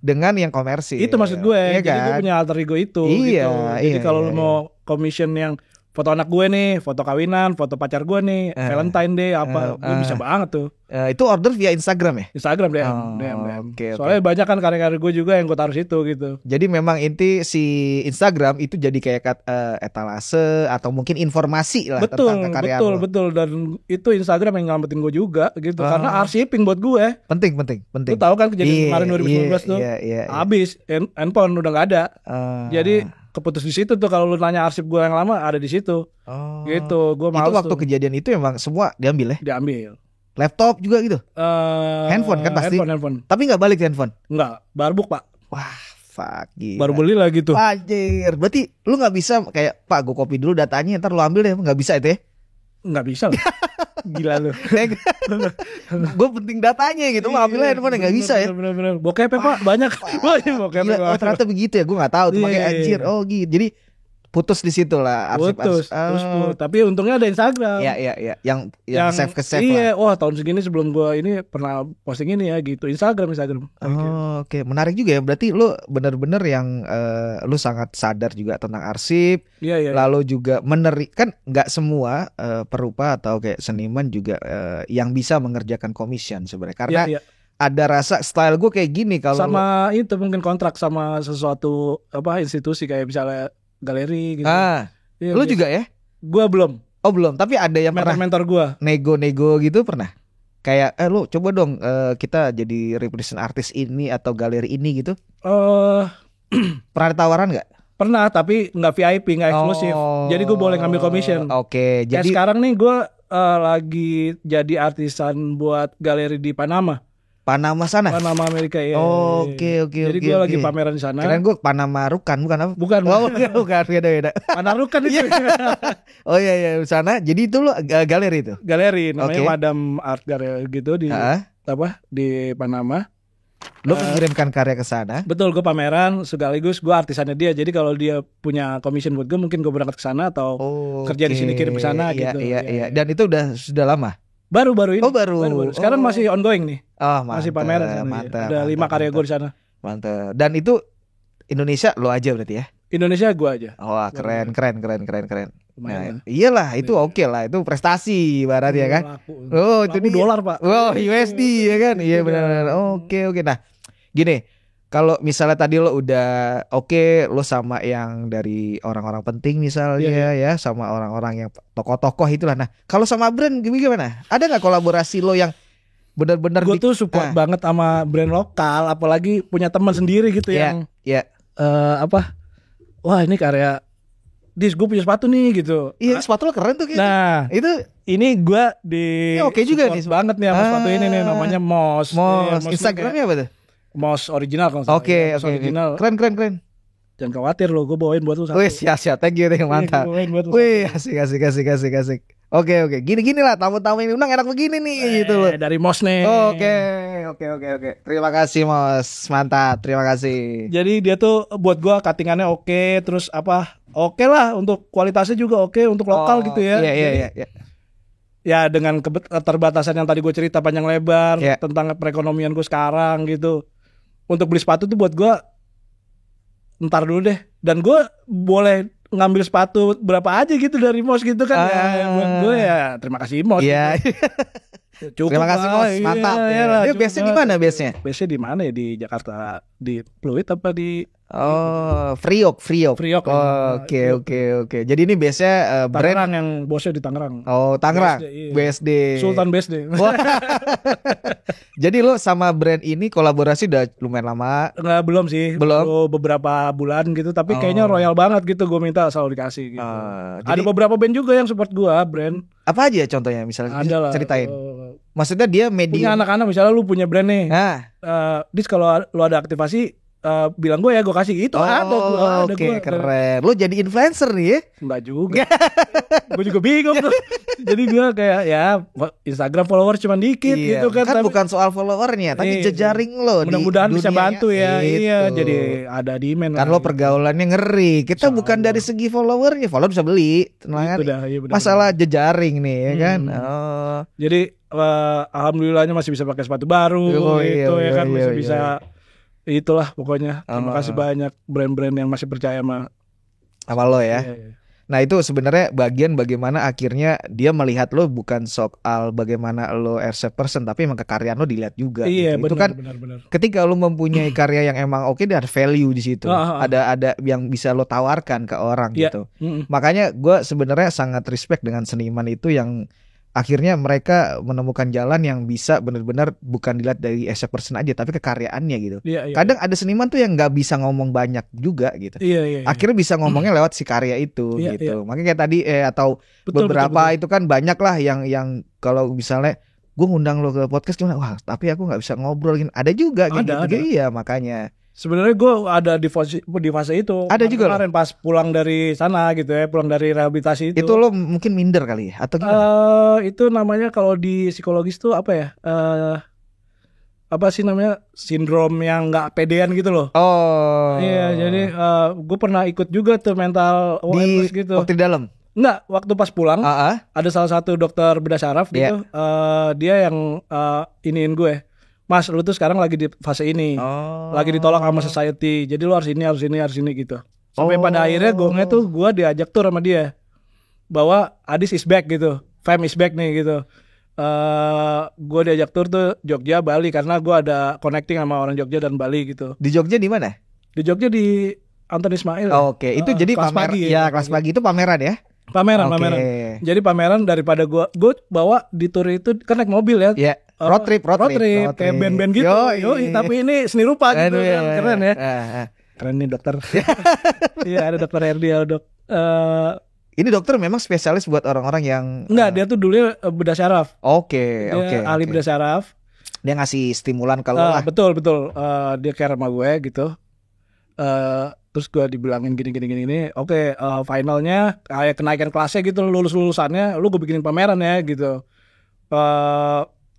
dengan yang komersil. Itu maksud gue. Jadi gue punya alter ego itu. Iya. Gitu. Jadi kalau lo mau commission yang foto anak gue nih, foto kawinan, foto pacar gue nih, Valentine Day apa, gue bisa banget tuh. Itu order via Instagram ya? Instagram DM. Okay. Soalnya banyak kan karya-karya gue juga yang gue taruh situ gitu. Jadi memang inti si Instagram itu jadi kayak etalase atau mungkin informasi lah tentang karya lo. Betul. Dan itu Instagram yang ngelamatin gue juga gitu. Karena arsiping buat gue. Penting. Lu tahu kan kejadian kemarin 2019 tuh. Habis handphone udah nggak ada. Jadi keputus di situ tuh kalau lu nanya arsip gue yang lama ada di situ. Gitu. Gue males. Itu waktu kejadian itu emang semua diambil ya? Diambil. Laptop juga gitu? Handphone kan pasti? Handphone. Tapi gak balik handphone? Enggak, barbuk Pak. Wah fuck gila. Baru beli lagi tuh. Anjir, berarti lu gak bisa kayak Pak gue copy dulu datanya ntar lu ambil deh. Gak bisa itu ya? Nggak bisa lah. Gila lu. Gue penting datanya gitu. Lu ambil handphone gak bisa ya? Bener. Bokep Pak banyak. Bokep. Oh ternyata begitu ya. Gue gak tahu tuh makanya anjir. Oh gitu. Jadi putus di situ lah. Putus. Tapi untungnya ada Instagram. Iya. Yang save ke save iya, lah. wah tahun segini sebelum gua ini pernah posting ini ya gitu. Instagram. Oke. Menarik juga ya. Berarti lu bener-bener yang lu sangat sadar juga tentang arsip. Iya. Lalu juga kan nggak semua perupa atau kayak seniman juga yang bisa mengerjakan commission sebenarnya. Karena ada rasa style gue kayak gini kalau sama itu mungkin kontrak sama sesuatu institusi kayak misalnya galeri gitu. Lu juga ya? Gua belum. Oh belum, tapi ada yang mentor gua. Nego-nego gitu pernah? Kayak lu coba dong kita jadi represent artis ini atau galeri ini gitu. Pernah ada tawaran gak? Pernah, tapi gak VIP, gak eksklusif. Jadi gua boleh ngambil commission. Oke, jadi sekarang nih gua lagi jadi artisan buat galeri di Panama sana. Panama Amerika ya. Oke. Jadi gue lagi pameran di sana. Keren gue Panama Rukan bukan apa? Bukan. Bukan beda. Panama Rukan itu. Oh iya di sana. Jadi itu lo galeri itu. Galeri namanya Madam Art Gallery gitu di di Panama. Lo mengirimkan karya ke sana. Betul, gue pameran sekaligus gue artisannya dia. Jadi kalau dia punya commission buat gue, mungkin gue berangkat ke sana atau kerja di sini kirim ke sana gitu. Iya. Dan itu sudah lama. Baru ini. Baru. Sekarang masih ongoing nih. Masih pameran. Mantap. Ada 5 karya gue di sana. Mantap. Dan itu Indonesia lo aja berarti ya? Indonesia gue aja. Wah keren. Lumayan. Iyalah itu oke lah, itu prestasi ibarat ya kan. Itu $1 Pak. USD ya kan. Iya benar. Oke. Nah gini, kalau misalnya tadi lo udah lo sama yang dari orang-orang penting misalnya ya, sama orang-orang yang tokoh-tokoh itulah. Nah kalau sama brand gimana? Ada nggak kolaborasi lo yang benar-benar gue tuh support banget sama brand lokal, apalagi punya teman sendiri gitu yang wah ini karya gue punya sepatu nih gitu. Iya sepatu lo keren tuh kayaknya. Nah ini gue oke juga nih banget nih sama sepatu ini nih, namanya Moss. Instagramnya apa tuh? Moss original kan. Oke. Keren. Jangan khawatir lo, gue bawain buat lo satu. Wih siap, thank you mantap. Wih asik. Oke. Gini lah tamu-tamu ini undang enak begini nih gitu loh. Dari Moss nih. Oke. Terima kasih Moss, mantap. Terima kasih. Jadi dia tuh buat gue cuttingannya oke, terus oke lah untuk kualitasnya juga oke untuk lokal gitu ya. Iya. Ya dengan keterbatasan yang tadi gue cerita panjang lebar tentang perekonomian gue sekarang gitu. Untuk beli sepatu tuh buat gue ntar dulu deh. Dan gue boleh ngambil sepatu berapa aja gitu dari Moss gitu kan. Buat gue terima kasih Moss. Iya. Cukup. Terima kasih Moss, mantap. Dia base-nya di mana base-nya? Base-nya di mana ya, di Jakarta, di Pluit apa di Priok. Oke. Jadi ini base-nya Tangerang, yang bosnya di Tangerang. Oh, Tangerang. BSD. Sultan BSD. Jadi lo sama brand ini kolaborasi udah lumayan lama? Belum sih. Belum. Beberapa bulan gitu, tapi kayaknya royal banget gitu, gue minta selalu dikasih gitu. Ada beberapa band juga yang support gue, brand. Apa aja contohnya misalnya? Ceritain. Maksudnya dia media punya anak-anak, misalnya lu punya brand nih. Dis kalau lu ada aktivasi bilang gue ya, gue kasih gitu. Oke, keren. Lu jadi influencer nih ya? Enggak juga. Gue juga bingung tuh. Jadi gue kayak Instagram followers cuma dikit gitu kan. Kan bukan soal followernya, tapi jejaring lo. Mudah-mudahan bisa bantu ya. Iya, jadi ada demand. Kan lo pergaulannya ngeri. Kita bukan dari segi followernya, follower bisa beli. Masalah jejaring nih ya kan. Jadi alhamdulillahnya masih bisa pakai sepatu baru gitu ya kan, masih bisa. Itulah pokoknya. Terima kasih banyak brand-brand yang masih percaya sama lo ya. Iya. Nah itu sebenarnya bagian bagaimana akhirnya dia melihat lo bukan soal bagaimana lo as a person, tapi emang kekaryaan lo dilihat juga. Iya, gitu. benar, Itu kan benar. ketika lo mempunyai karya yang emang dia ada value di situ, ada yang bisa lo tawarkan ke orang gitu. Makanya gue sebenarnya sangat respect dengan seniman itu yang akhirnya mereka menemukan jalan yang bisa benar-benar bukan dilihat dari as a person aja, tapi kekaryaannya gitu. Kadang ada seniman tuh yang nggak bisa ngomong banyak juga gitu. Akhirnya bisa ngomongnya lewat si karya itu gitu. Makanya kayak tadi atau betul. Itu kan banyak lah yang kalau misalnya gue ngundang lo ke podcast gimana? Wah, tapi aku nggak bisa ngobrol gini. Ada juga gitu. Ada. Iya, makanya. Sebenarnya gue ada di fase itu. Ada juga kemarin pas pulang dari sana gitu ya, pulang dari rehabilitasi itu. Itu lo mungkin minder kali ya atau gimana? Itu namanya kalau di psikologis tuh apa ya? Apa sih namanya? Sindrom yang nggak pedean gitu loh. Oh. Iya, jadi gue pernah ikut juga tuh mental awareness gitu. Waktu di dalam? Enggak, waktu pas pulang ada salah satu dokter bedah saraf gitu, dia yang iniin gue, Mas, lu tuh sekarang lagi di fase ini, lagi ditolak sama society, jadi lu harus ini gitu. Sampai pada akhirnya gue diajak tur sama dia, bahwa Adis is back gitu, fam is back nih gitu. Gue diajak tur tuh Jogja, Bali, karena gue ada connecting sama orang Jogja dan Bali gitu. Di Jogja di mana? Di Jogja di Anton Ismail. Oke, itu jadi kelas pagi ya, kelas pagi itu pameran ya? Pameran. Jadi pameran daripada gue bawa di tour itu kan naik mobil ya. Iya. Road trip. Kayak band-band gitu. Tapi ini seni rupa gitu kan. Keren ya. Keren nih dokter. Iya, ada dokter Herdial, Dok. Ini dokter memang spesialis buat orang-orang yang enggak, dia tuh dulunya bedah saraf. Oke. Ahli bedah saraf. Dia ngasih stimulan kalau lah. Betul. Dia care sama gue gitu. Terus gue dibilangin gini. Oke, finalnya kayak kenaikan kelasnya gitu, lulusannya lu gue bikinin pameran ya gitu.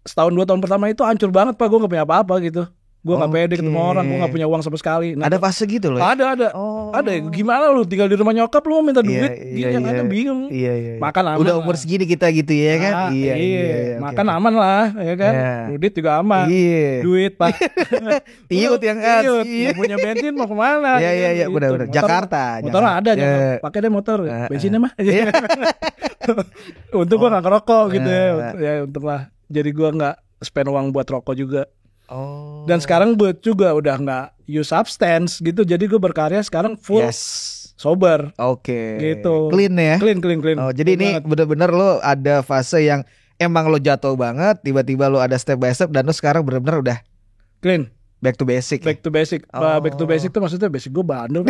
Setahun 2 tahun pertama itu hancur banget Pak, gue gak punya apa-apa gitu. Gue gak pede ketemu orang, gue gak punya uang sama sekali. Nah, ada fase gitu loh ya? Ada. Ada. Gimana lu tinggal di rumah nyokap, lu mau minta duit? Yang ada bingung. Iya. Makan aman. Udah umur segini kita gitu ya kan? Iya. Makan aman lah, ya kan? Duit juga aman. Iya. Duit Pak. Tiut yang Iya. Punya bensin mau kemana? Iya. Benar. Jakarta. Motor ada, pakai deh motor. Bensinnya mah. Untung gue gak ngerokok gitu ya. Ya untung lah. Jadi gue gak spend uang buat rokok juga. Dan sekarang gue juga udah gak use substance gitu. Jadi gue berkarya sekarang full sober. Oke. Gitu. Clean ya? Clean. Jadi ini bener-bener lo ada fase yang emang lo jatuh banget, tiba-tiba lo ada step by step, dan lo sekarang bener-bener udah clean. Back to basic. Back to basic tuh maksudnya basic gue bandel.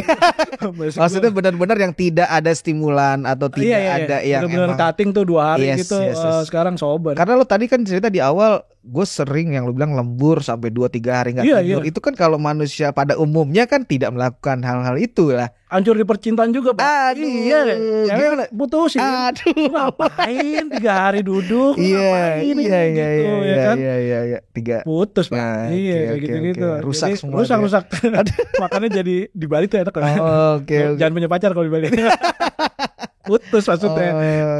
Maksudnya benar-benar yang tidak ada stimulan atau tidak ada yang benar-benar cutting tuh 2 hari gitu. Sekarang sober. Karena lo tadi kan cerita di awal, gue sering yang lo bilang lembur sampai 2-3 hari nggak tidur. Itu kan kalau manusia pada umumnya kan tidak melakukan hal-hal itu lah. Hancur di percintaan juga Pak. Gimana? Putusin. Ngapain 3 hari duduk? Iya. Putus Pak. Iya gitu. Rusak semua. Rusak. Makanya jadi di Bali tuh enak. Oke. Jangan punya pacar kalau di Bali. Putus maksudnya.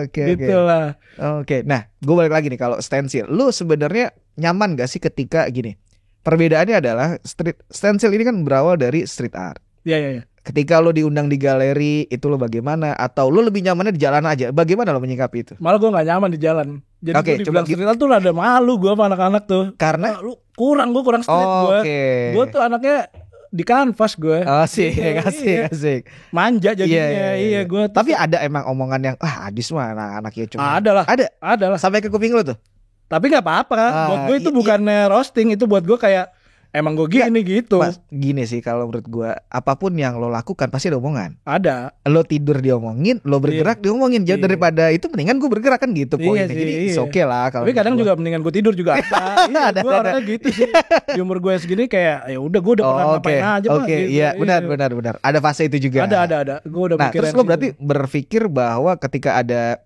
Gitulah. Oke. Nah, gue balik lagi nih, kalau stensil, lu sebenarnya nyaman gak sih ketika gini? Perbedaannya adalah stensil ini kan berawal dari street art. Iya. Ketika lo diundang di galeri, itu lo bagaimana? Atau lo lebih nyamannya di jalan aja? Bagaimana lo menyikapi itu? Malah gue gak nyaman di jalan. Jadi gue dibilang street art tuh ada malu gue sama anak-anak tuh. Karena lu kurang street gue. Gue tuh anaknya di kanvas gue. Asik. Manja jadinya. Iya gue. Tapi ada emang omongan yang Adis mah anak-anaknya cuma. Ada lah. Sampai ke kuping lo tuh. Tapi gak apa-apa kan. Buat gue itu bukannya roasting, itu buat gue kayak emang gue gini gitu. Mas, gini sih kalau menurut gue, apapun yang lo lakukan pasti ada omongan. Ada. Lo tidur diomongin, lo bergerak diomongin. Jauh daripada itu mendingan gue bergerak kan gitu poinnya. Jadi oke lah. Tapi kadang juga mendingan gue tidur juga ada. Gue orangnya gitu sih. Di umur gue segini kayak ya udah gue udah pernah ngapain aja. Oke, iya benar. Ada fase itu juga. Ada. Gue udah mikirin. Terus lo berarti berpikir bahwa ketika ada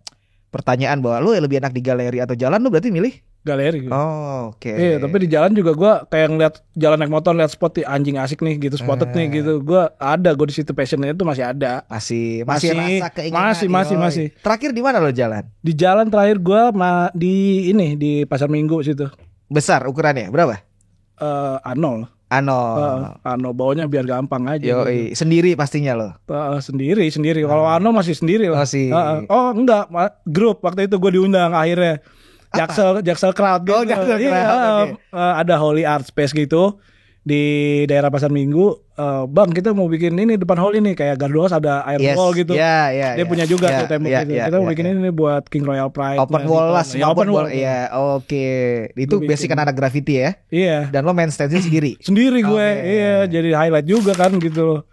pertanyaan bahwa lo lebih enak di galeri atau jalan, lo berarti milih galeri. Oke. Iya, tapi di jalan juga gue kayak ngeliat jalan naik motor, lihat spot anjing asik nih gitu, spotted nih gitu. Gue di situ passionnya itu masih ada. Masih rasa keinginan. Masih. Terakhir di mana lo jalan? Di jalan terakhir gue di Pasar Minggu situ. Besar ukurannya berapa? A0. Bawanya biar gampang aja. Yoi. Sendiri pastinya lo? Sendiri. Kalau A0 masih sendiri lah. Enggak, grup waktu itu gue diundang akhirnya. Jaksel Crowd gitu. Ada Holy Art Space gitu di daerah Pasar Minggu. Bang, kita mau bikin ini depan hall ini kayak Gardos ada air wall gitu. Dia punya juga tuh tembok gitu. Kita mau bikin ini buat King Royal Pride. Open wall lah, open wall. Iya, oke. Itu basic kan ada graffiti ya? Iya. Dan lo main stencil sendiri? Sendiri gue. Iya, jadi highlight juga kan gitu.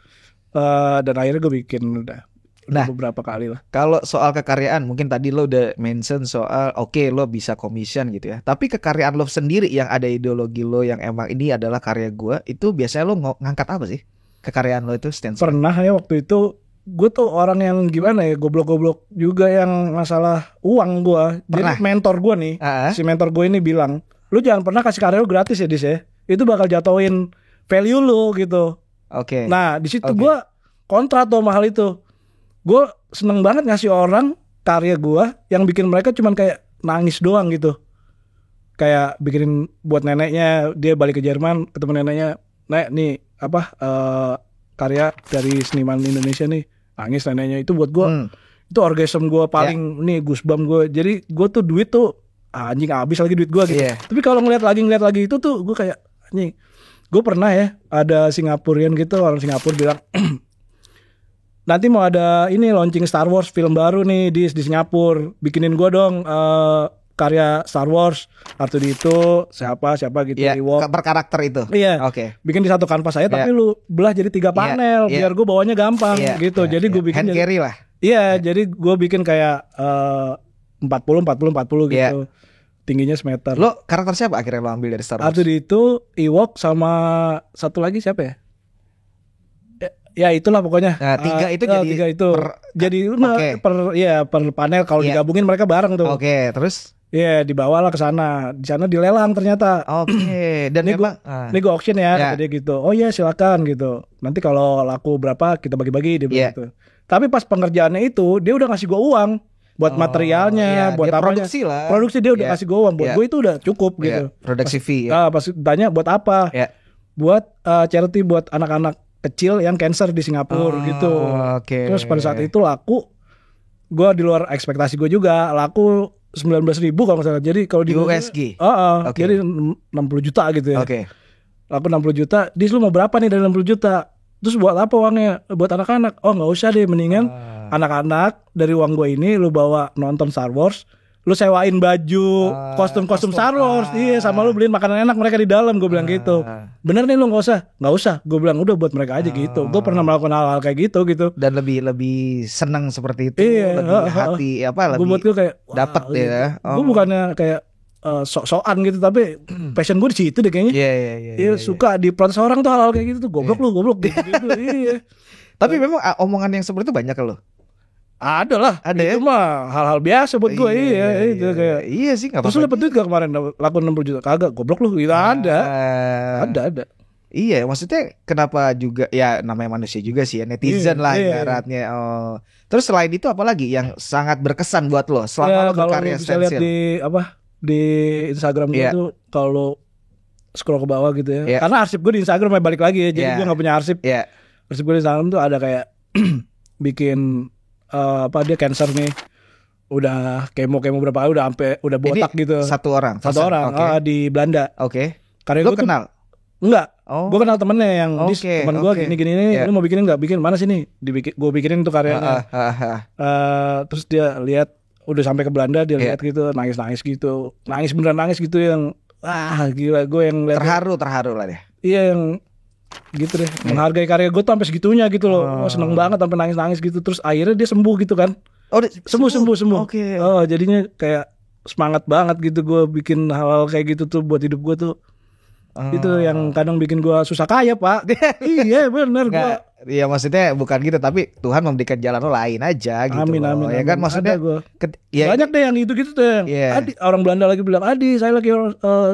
Dan akhirnya gue bikin udah. Nah, beberapa kali lah. Kalau soal kekaryaan, mungkin tadi lo udah mention soal lo bisa commission gitu ya. Tapi kekaryaan lo sendiri yang ada ideologi lo yang emang ini adalah karya gue, itu biasanya lo ngangkat apa sih? Kekaryaan lo itu stance. Pernah ya waktu itu gue tuh orang yang gimana ya, goblok-goblok juga yang masalah uang gue. Jadi mentor gue nih, si mentor gue ini bilang, lu jangan pernah kasih karya lu gratis ya Dis ya. Itu bakal jatuhin value lu gitu. Oke. Nah di situ gue kontra tuh mahal itu. Gue seneng banget ngasih orang karya gue yang bikin mereka cuman kayak nangis doang gitu. Kayak bikinin buat neneknya, dia balik ke Jerman ketemu neneknya, nek nih apa karya dari seniman Indonesia nih, nangis neneknya. Itu buat gue itu orgasm gue paling nih, goosebump gue. Jadi gue tuh duit tuh anjing habis lagi duit gue gitu. Tapi kalau ngeliat lagi itu tuh gue kayak anjing. Gue pernah ya ada Singapurian gitu, orang Singapura bilang nanti mau ada ini launching Star Wars film baru nih di Singapura, bikinin gue dong karya Star Wars, R2D2 siapa gitu, Ewok per karakter itu. Iya. Oke. Bikin di satu kanvas saya tapi lu belah jadi 3 panel biar gue bawanya gampang gitu. Jadi gue bikin hand carry lah. Iya, jadi gue bikin kayak 40 gitu. Tingginya semeter. Lo karakter siapa akhirnya lo ambil dari Star Wars? R2D2, Ewok sama satu lagi siapa ya? Ya itulah pokoknya. Nah, 3 itu jadi 3 itu. Jadi per panel kalau digabungin mereka bareng tuh. Oke, terus? Iya, dibawalah ke sana. Di sana dilelang ternyata. Oke. Dan ini gue auction ya, dia gitu. Oh iya silakan gitu. Nanti kalau laku berapa kita bagi-bagi dia bilang gitu. Tapi pas pengerjaannya itu dia udah ngasih gue uang buat materialnya, buat apa produksi lah. Produksi dia udah kasih gue uang. Buat gue itu udah cukup gitu. Produksi fee. Pas tanya buat apa? Buat charity buat anak-anak kecil yang cancer di Singapura gitu. Terus pada saat itu laku, gue di luar ekspektasi gue juga, laku 19.000 kalau nggak salah. Jadi kalau di USG. Jadi 60 juta gitu ya. Laku 60 juta. Dis lu mau berapa nih dari 60 juta? Terus buat apa uangnya? Buat anak-anak. Oh nggak usah deh, mendingan anak-anak dari uang gue ini lu bawa nonton Star Wars. Lu sewain baju, kostum Star Wars. Iya, sama lu beliin makanan enak mereka di dalam. Gue bilang gitu. Bener nih lu nggak usah. Gue bilang udah buat mereka aja gitu. Gue pernah melakukan hal-hal kayak gitu. Dan lebih senang seperti itu. Iya, lebih hati lebih. Gue buat gue kayak dapat ya. Gue bukannya kayak sok-sokan gitu, tapi passion gue di situ deh kayaknya. Iya. Suka diprotes orang tuh hal-hal kayak gitu tuh. Goblok gitu. Iya. Tapi memang omongan yang seperti itu banyak lo. Ada lah, itu mah hal-hal biasa buat gue. Itu kayak sih nggak apa-apa. Terus lu dapet duit gak kemarin laku 60 juta? Kagak, goblok lu gitu. Ada. Iya, maksudnya kenapa juga ya namanya manusia juga sih ya, netizen lah ibaratnya. Terus selain itu apa lagi yang sangat berkesan buat lo selama lo berkarya stensil? Kalau bisa lihat di Instagram gue tuh, kalau scroll ke bawah gitu ya. Karena arsip gue di Instagram balik lagi ya, jadi gue nggak punya arsip. Arsip gue di Instagram tuh ada kayak bikin dia cancer nih, udah kemo berapa kali, udah botak ini gitu. Satu orang di Belanda. Karena gue kenal? Enggak. Gue kenal temennya yang temen gue gini nih. Lu mau bikinin nggak? Bikin mana sini? Gue bikinin tuh karyanya. Terus dia lihat udah sampai ke Belanda, dia lihat gitu, nangis gitu, beneran nangis gitu yang gila, gue yang lihat terharu lah deh. Iya yang gitu deh, menghargai karya gue tuh sampai segitunya gitu loh. Seneng banget sampai nangis gitu. Terus akhirnya dia sembuh gitu kan. Sembuh. Jadinya kayak semangat banget gitu. Gue bikin hal-hal kayak gitu tuh buat hidup gue tuh. Itu yang kadang bikin gue susah kaya, Pak. Iya bener gue. Iya maksudnya bukan gitu, tapi Tuhan memberikan jalan lo lain aja gitu. Amin. Ya kan maksudnya banyak deh yang gitu tuh yang Adi, orang Belanda lagi bilang, Adi saya lagi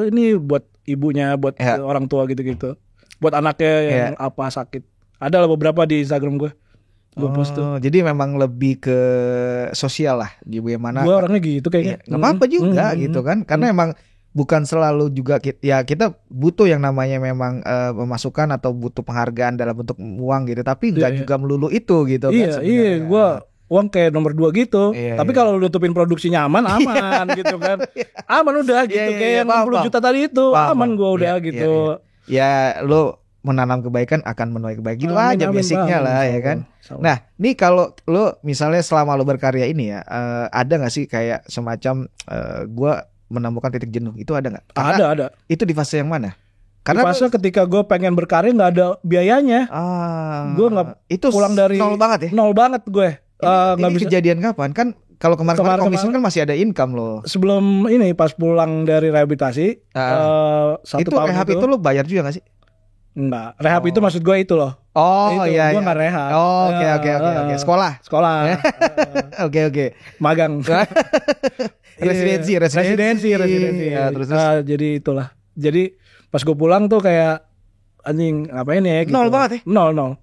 ini buat ibunya, buat orang tua gitu. Buat anaknya yang apa sakit. Ada lah beberapa di Instagram gue post tuh. Jadi memang lebih ke sosial lah, gimana? Gue orangnya gitu kayaknya. Nggak apa-apa juga gitu kan, karena emang bukan selalu juga kita butuh yang namanya memang pemasukan atau butuh penghargaan dalam bentuk uang gitu, tapi nggak juga melulu itu gitu. Iya, gue uang kayak nomor 2 gitu. Tapi kalau lu tutupin produksinya aman gitu kan. Aman udah gitu. Kayak yang 60 juta tadi itu aman gue udah gitu. Ya lo menanam kebaikan akan menuai kebaikan gitu aja basicnya lah ya kan. Nah nih kalau lo misalnya selama lo berkarya ini ya, ada gak sih kayak semacam gue menemukan titik jenuh, itu ada gak? Ada. Itu di fase yang mana? Karena di fase ketika gue pengen berkarya gak ada biayanya. Gue gak itu pulang dari nol banget ya? Nol banget gue. Ini kejadian kapan? Kan kalau kemarin komisioner kan masih ada income loh. Sebelum ini pas pulang dari rehabilitasi 1 tahun rehab itu lo bayar juga gak sih? Enggak, rehab itu maksud gue itu loh. Iya. Gue nggak rehab. Oke. Sekolah. Oke. Magang. Residensi. Terus. Jadi itulah. Jadi pas gue pulang tuh kayak anjing ngapain ya? Gitu. Nol banget ya? Nol.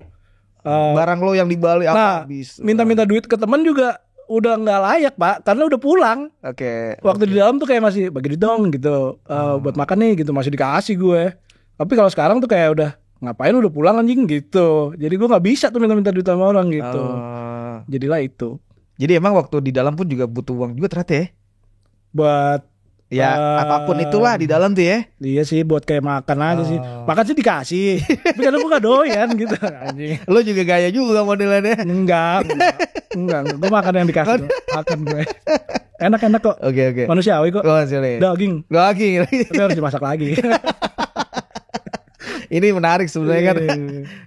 Barang lo yang di Bali apa habis? Minta duit ke teman juga udah nggak layak pak, karena udah pulang. Oke. Waktu di dalam tuh kayak masih bagi duit dong gitu, buat makan nih gitu, masih dikasih gue. Tapi kalau sekarang tuh kayak udah ngapain udah pulang anjing gitu. Jadi gue nggak bisa tuh minta duit sama orang gitu. Jadilah itu. Jadi emang waktu di dalam pun juga butuh uang juga ternyata ya. Buat apapun itulah di dalam tuh ya. Iya sih buat kayak makan aja sih. Makan sih dikasih. Tapi kadang gue gak doyan gitu anjing. Lo juga gaya juga modelannya. Enggak. Gue makan yang dikasih. Makan gue. Enak kok. Oke. Manusiawi kok. Daging. Tapi harus dimasak lagi. Ini menarik sebenarnya kan.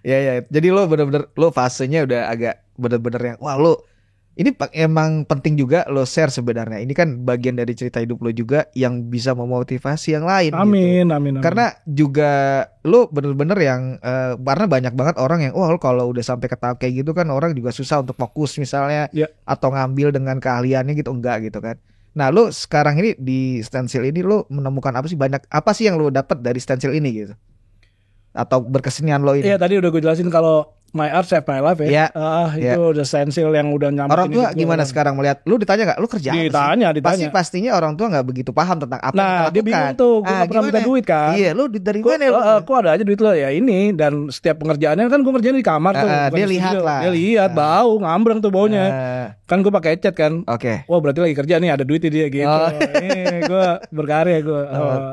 Ya. Jadi lo bener-bener lo fasenya udah agak bener-bener yang wah lo ini emang penting juga lo share sebenarnya. Ini kan bagian dari cerita hidup lo juga yang bisa memotivasi yang lain. Amin. Karena juga lo bener-bener yang karena banyak banget orang yang wah kalau udah sampai ke tahap kayak gitu kan orang juga susah untuk fokus misalnya atau ngambil dengan keahliannya gitu enggak gitu kan. Nah lo sekarang ini di Stensil ini lo menemukan apa sih yang lo dapat dari Stensil ini gitu? Atau berkesenian lo ini? Iya tadi udah gue jelasin kalau My Art Save My Life ya. Itu udah Stensil yang udah nyampe. Orang tua gimana sekarang melihat? Lu ditanya gak? Lu kerja ditanya. Pastinya orang tua gak begitu paham tentang apa yang dia bingung tuh. Gue gak pernah minta duit kan. Iya lu dari mana lu? Kok ada aja duit lo ya ini. Dan setiap pengerjaannya kan gue ngerjain di kamar tuh. Dia lihat lah. Dia lihat bau ngambreng tuh baunya. Kan gue pakai cat kan. Oke. Wah berarti lagi kerja nih ada duitnya dia gitu. Gue berkarya gue.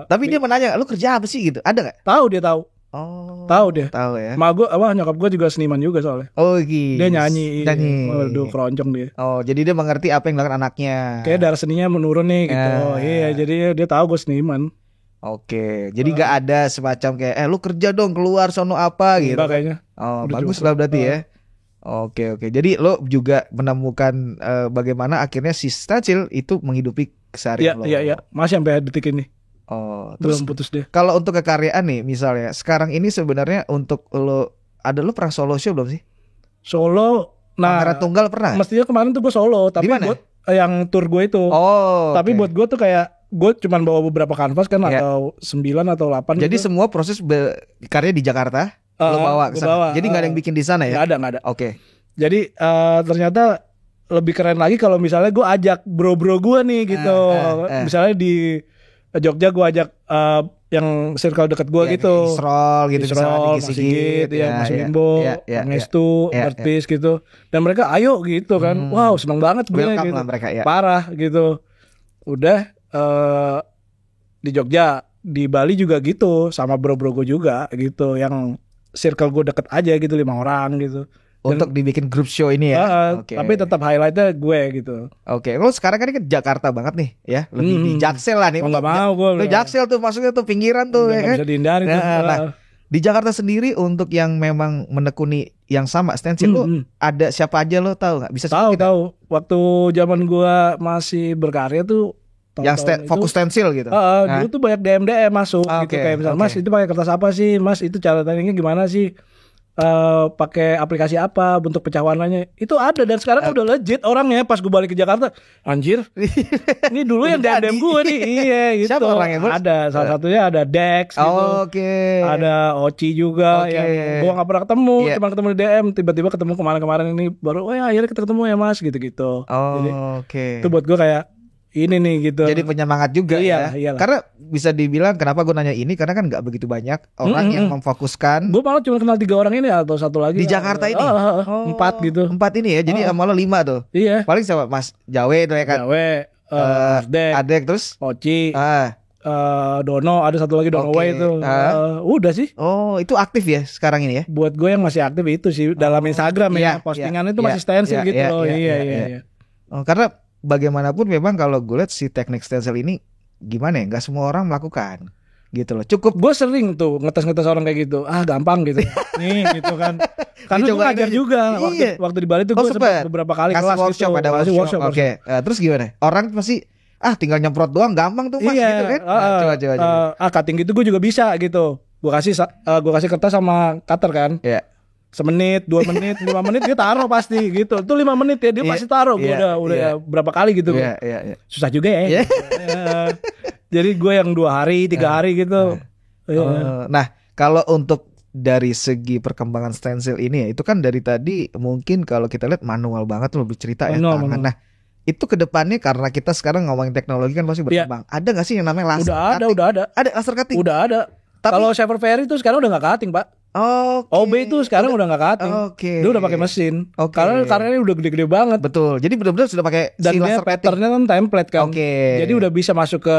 Tapi dia menanya lu kerja apa sih gitu? Ada gak? Tahu dia tahu. Tahu dia. Tahu ya. Nyokap gue juga seniman juga soalnya. Gitu. Dia nyanyi. Waduh keroncong dia. Jadi dia mengerti apa yang dilakukan anaknya. Kayak darah seninya menurun nih gitu. Iya, jadi dia tahu gue seniman. Oke. Jadi gak ada semacam kayak lu kerja dong keluar sono apa gitu. Enggak kayaknya. Bagus lah berarti ya. Oke. Jadi lo juga menemukan bagaimana akhirnya si Stensil itu menghidupi keseharian lo. Iya. Masih sampai detik ini. Terus belum putus deh. Kalau untuk kekaryaan nih misalnya sekarang ini sebenarnya untuk lo pernah solo show belum sih? Solo, Pangeran Tunggal pernah? Mestinya kemarin tuh gue solo, tapi yang tour gue itu. Tapi buat gue tuh kayak gue cuman bawa beberapa kanvas kan atau 9 atau 8. Jadi gitu. Semua proses karya di Jakarta lo bawa ke sana. Jadi nggak ada yang bikin di sana ya? Nggak ada. Oke. Jadi ternyata lebih keren lagi kalau misalnya gue ajak bro-bro gue nih gitu. Misalnya di Jogja gue ajak yang circle deket gue gitu. Isrol gitu misalnya Mas Sigit, Mas Bimbo, Pangestu, Bertis gitu. Dan mereka ayo gitu kan. Wow seneng banget gue gitu. Mereka, parah gitu. Udah di Jogja, di Bali juga gitu. Sama bro-bro gue juga gitu. Yang circle gue deket aja gitu 5 orang gitu. Untuk dibikin grup show ini ya. Tapi tetap highlightnya gue gitu. Oke. Lo sekarang kan ke Jakarta banget nih ya. Lebih di Jaksel lah nih. Nggak mau gue. Lo Jaksel tuh maksudnya tuh pinggiran tuh ya kan. Bisa dihindarin. Di Jakarta sendiri untuk yang memang menekuni yang sama Stensil lo ada siapa aja lo tahu nggak? Bisa tahu. Waktu zaman gue masih berkarya tuh yang fokus Stensil gitu. Dulu tuh banyak DM masuk gitu kayak misalnya Mas itu pakai kertas apa sih? Mas itu cara tandingnya gimana sih? Pakai aplikasi apa, bentuk pecah warnanya itu ada, dan sekarang udah legit orangnya. Pas gue balik ke Jakarta, anjir ini dulu yang DM gue nih. Iya gitu. Siapa orangnya bos? Ada salah satunya ada Dex gitu. Ada Oci juga yang gue gak pernah ketemu, cuma ketemu di DM, tiba-tiba ketemu kemarin ini baru akhirnya kita ketemu ya Mas gitu-gitu. Jadi itu buat gue kayak ini nih gitu. Jadi penyemangat juga ya. Iyalah. Karena bisa dibilang kenapa gue nanya ini, karena kan gak begitu banyak orang yang memfokuskan. Gue malah cuma kenal 3 orang ini atau satu lagi di Jakarta ini. 4 gitu. 4 ini ya. Jadi malah 5 tuh. Iya. Paling sama Mas Jawe tuh ya kan. Adek terus Oci, Dono, ada satu lagi Dono Way itu. Udah sih. Itu aktif ya sekarang ini ya. Buat gue yang masih aktif itu sih dalam Instagram ya. Postingan itu masih Stensil gitu loh. Iya. Karena bagaimanapun memang kalau gue lihat si teknik Stensil ini gimana ya, nggak semua orang melakukan. gitu loh. Cukup gue sering tuh ngetes orang kayak gitu. Gampang gitu. Nih gitu kan. Karena gue ngajar juga waktu di Bali tuh gue sempat beberapa kali kelas workshop, gitu. ada workshop. Oke. Terus gimana? Orang pasti tinggal nyemprot doang gampang tuh Mas gitu kan. Coba. Cutting gitu gue juga bisa gitu. Gue kasih kertas sama cutter kan. Iya. Semenit, 2 menit, 5 menit dia taruh pasti gitu. Itu 5 menit ya dia pasti taruh. Gue udah berapa kali gitu. Susah juga ya. Jadi gue yang 2 hari, 3 hari gitu. Nah, kalau untuk dari segi perkembangan stensil ini ya, itu kan dari tadi mungkin kalau kita lihat manual banget lebih cerita manual, tangan. Nah, itu kedepannya karena kita sekarang ngomongin teknologi kan pasti berkembang. Ada nggak sih yang namanya laser cutting? Udah ada. Ada laser cutting? Udah ada. Kalau Shaver Ferry itu sekarang udah nggak cutting, Pak. OB itu sekarang udah nggak cutting. Dia udah pakai mesin. Karena karyanya udah gede-gede banget. Betul. Jadi benar-benar sudah pakai dan si dia patternnya kan template kan. Jadi udah bisa masuk ke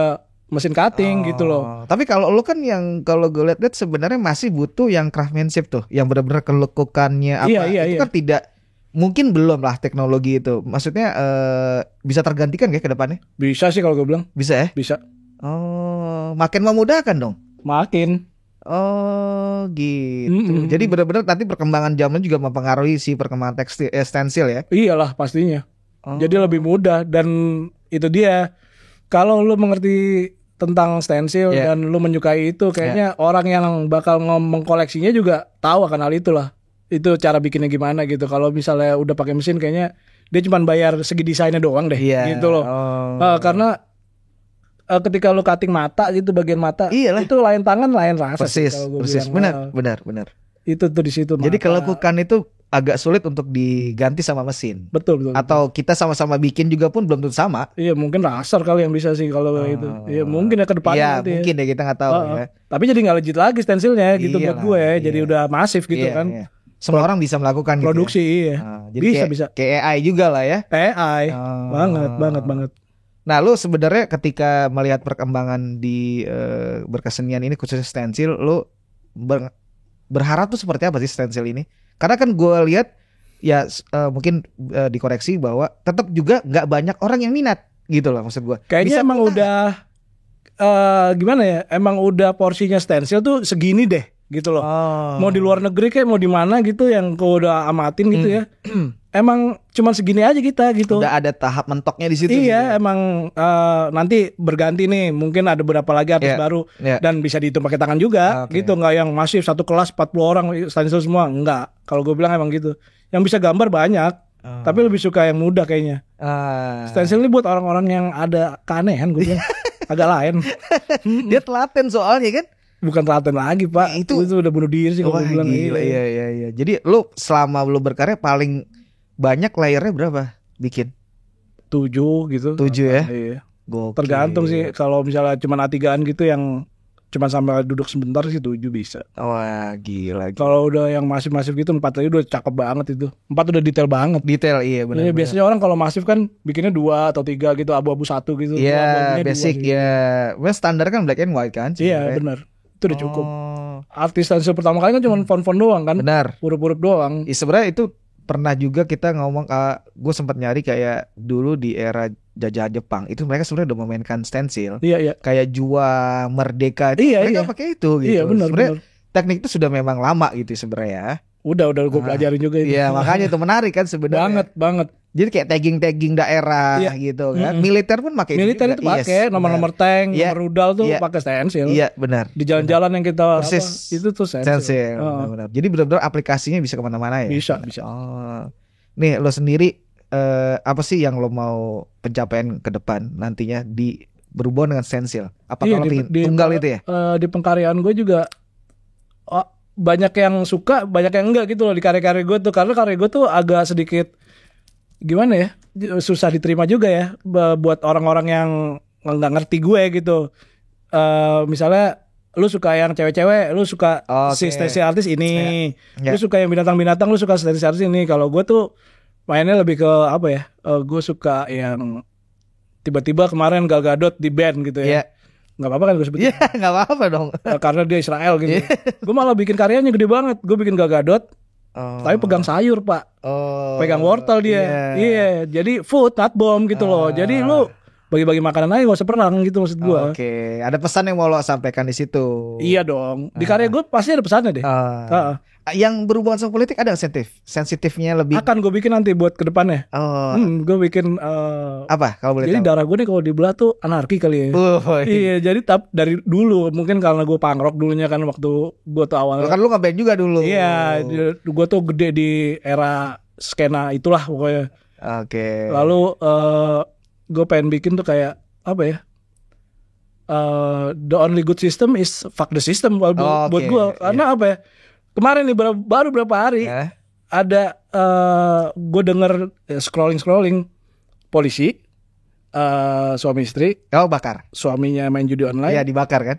mesin cutting gitu loh. Tapi kalau lu kan yang kalau gue lihat sebenarnya masih butuh yang craftsmanship tuh, yang benar-benar kelekukannya apa. Itu kan tidak mungkin belum lah teknologi itu. Maksudnya bisa tergantikan kayak ke depannya? Bisa sih kalau gue bilang. Bisa ya? Bisa. Makin memudahkan dong. Makin. Gitu. Jadi benar-benar nanti perkembangan zaman juga mempengaruhi si perkembangan tekstil stensil ya. Iyalah pastinya. Jadi lebih mudah dan itu dia. Kalau lu mengerti tentang stensil dan lu menyukai itu, kayaknya orang yang bakal mengkoleksinya juga tahu akan hal itulah. Itu cara bikinnya gimana gitu. Kalau misalnya udah pakai mesin kayaknya dia cuma bayar segi desainnya doang deh gitu loh. Karena ketika lu cutting mata gitu bagian mata, itu lain tangan lain rasa. Persis. Benar. Itu tuh di situ. Jadi kelekukan itu agak sulit untuk diganti sama mesin. Betul. Atau kita sama-sama bikin juga pun belum tentu sama. Iya, mungkin raster kali yang bisa sih kalau itu. Iya, mungkin ya ke depannya. Iya, mungkin ya kita nggak tahu ya. Tapi jadi nggak legit lagi stensilnya gitu buat gue ya. Jadi udah masif gitu kan. Iya. Semua orang bisa melakukan produksi gitu ya? Jadi bisa. Kayak AI juga lah ya. AI. Banget. Nah, lu sebenarnya ketika melihat perkembangan di berkesenian ini khususnya stensil, lu berharap tuh seperti apa sih stensil ini? Karena kan gue lihat ya mungkin dikoreksi bahwa tetap juga nggak banyak orang yang minat gitu loh maksud gue. Kayaknya emang udah gimana ya? Emang udah porsinya stensil tuh segini deh gitu loh. Mau di luar negeri kayak mau di mana gitu yang gue udah amatin gitu ya. Emang cuman segini aja kita gitu. Udah ada tahap mentoknya di situ. Iya, gitu. Emang nanti berganti nih, mungkin ada beberapa lagi artis baru dan bisa dihitung pakai tangan juga, gitu. Nggak yang masif satu kelas 40 orang stensil semua, enggak. Kalau gue bilang emang gitu. Yang bisa gambar banyak, tapi lebih suka yang mudah kayaknya. Stensil ini buat orang-orang yang ada keanehan, gue bilang. Agak lain. Dia telaten soalnya kan. Bukan telaten lagi Pak, itu udah bunuh diri sih kalau gue bilang. Iya. Jadi lu selama lu berkarya paling banyak layernya berapa bikin? 7 gitu. 7 ya? Iya. Tergantung sih. Kalau misalnya cuma A3-an gitu yang cuma sampai duduk sebentar sih 7 bisa. Wah gila. Kalau udah yang masif-masif gitu 4 lagi udah cakep banget itu. 4 udah detail banget. Detail iya benar. Biasanya orang kalau masif kan bikinnya 2 atau 3 gitu, abu-abu 1 gitu. Iya basic ya. Standar kan black and white kan. Iya benar. Itu udah cukup. Artis stensil pertama kali kan cuma font-font doang kan. Benar. Huruf-huruf doang. Sebenarnya itu pernah juga kita ngomong, gue sempat nyari kayak dulu di era jajahan Jepang itu mereka sebenarnya udah memainkan stensil. Iya. Kayak Jua, Merdeka itu mereka pakai itu gitu. Iya benar. Teknik itu sudah memang lama gitu sebenarnya. Udah gue pelajarin juga itu. Iya makanya itu menarik kan sebenarnya. Banget. Jadi kayak tagging daerah gitu kan. Militer pun pakai itu. Militer itu pakai nomor-nomor tank, nomor rudal tuh pakai stensil. Iya benar. Di jalan-jalan yang kita itu tuh stensil. Benar. Jadi benar-benar aplikasinya bisa kemana-mana ya. Bisa. Nih lo sendiri apa sih yang lo mau pencapaian ke depan nantinya di berhubungan dengan stensil? Apakah tunggal itu ya? Di pengkaryaan gue juga banyak yang suka, banyak yang enggak gitu loh di karya-karya gue tuh. Karena karya gue tuh agak sedikit gimana ya, susah diterima juga ya buat orang-orang yang nggak ngerti gue gitu. Misalnya lu suka yang cewek-cewek, lu suka si stensil artis ini, lu suka yang binatang-binatang, lu suka stensil artis ini. Kalau gue tuh mainnya lebih ke apa ya, gue suka yang tiba-tiba kemarin Gal Gadot di band gitu ya. Nggak apa-apa kan gue sebutin? Iya nggak apa-apa dong. Karena dia Israel gitu. Gue malah bikin karyanya gede banget. Gue bikin Gal Gadot tapi pegang sayur Pak. Pegang wortel dia. Iya. Jadi food not bomb gitu loh. Jadi lu bagi-bagi makanan aja, gak usah perang gitu maksud gue. Oke, ada pesan yang mau lo sampaikan di situ? Iya dong, di karya gue pasti ada pesannya deh. Yang berhubungan sama politik ada sensitifnya lebih? Akan gue bikin nanti buat kedepannya. Gue bikin apa kalau boleh jadi tahu? darah gue nih kalau dibelah tuh anarki kali ya. Iya, jadi dari dulu mungkin karena gue punk rock dulunya kan waktu gue tuh awal. Kan lu ngeband juga dulu. Iya, gue tuh gede di era skena itulah pokoknya. Oke. Lalu gue pengen bikin tuh kayak apa ya? The only good system is fuck the system buat gue. Karena apa ya? Kemarin nih baru berapa hari ada gue denger scrolling polisi suami istri. Bakar. Suaminya main judi online. Iya, dibakar kan?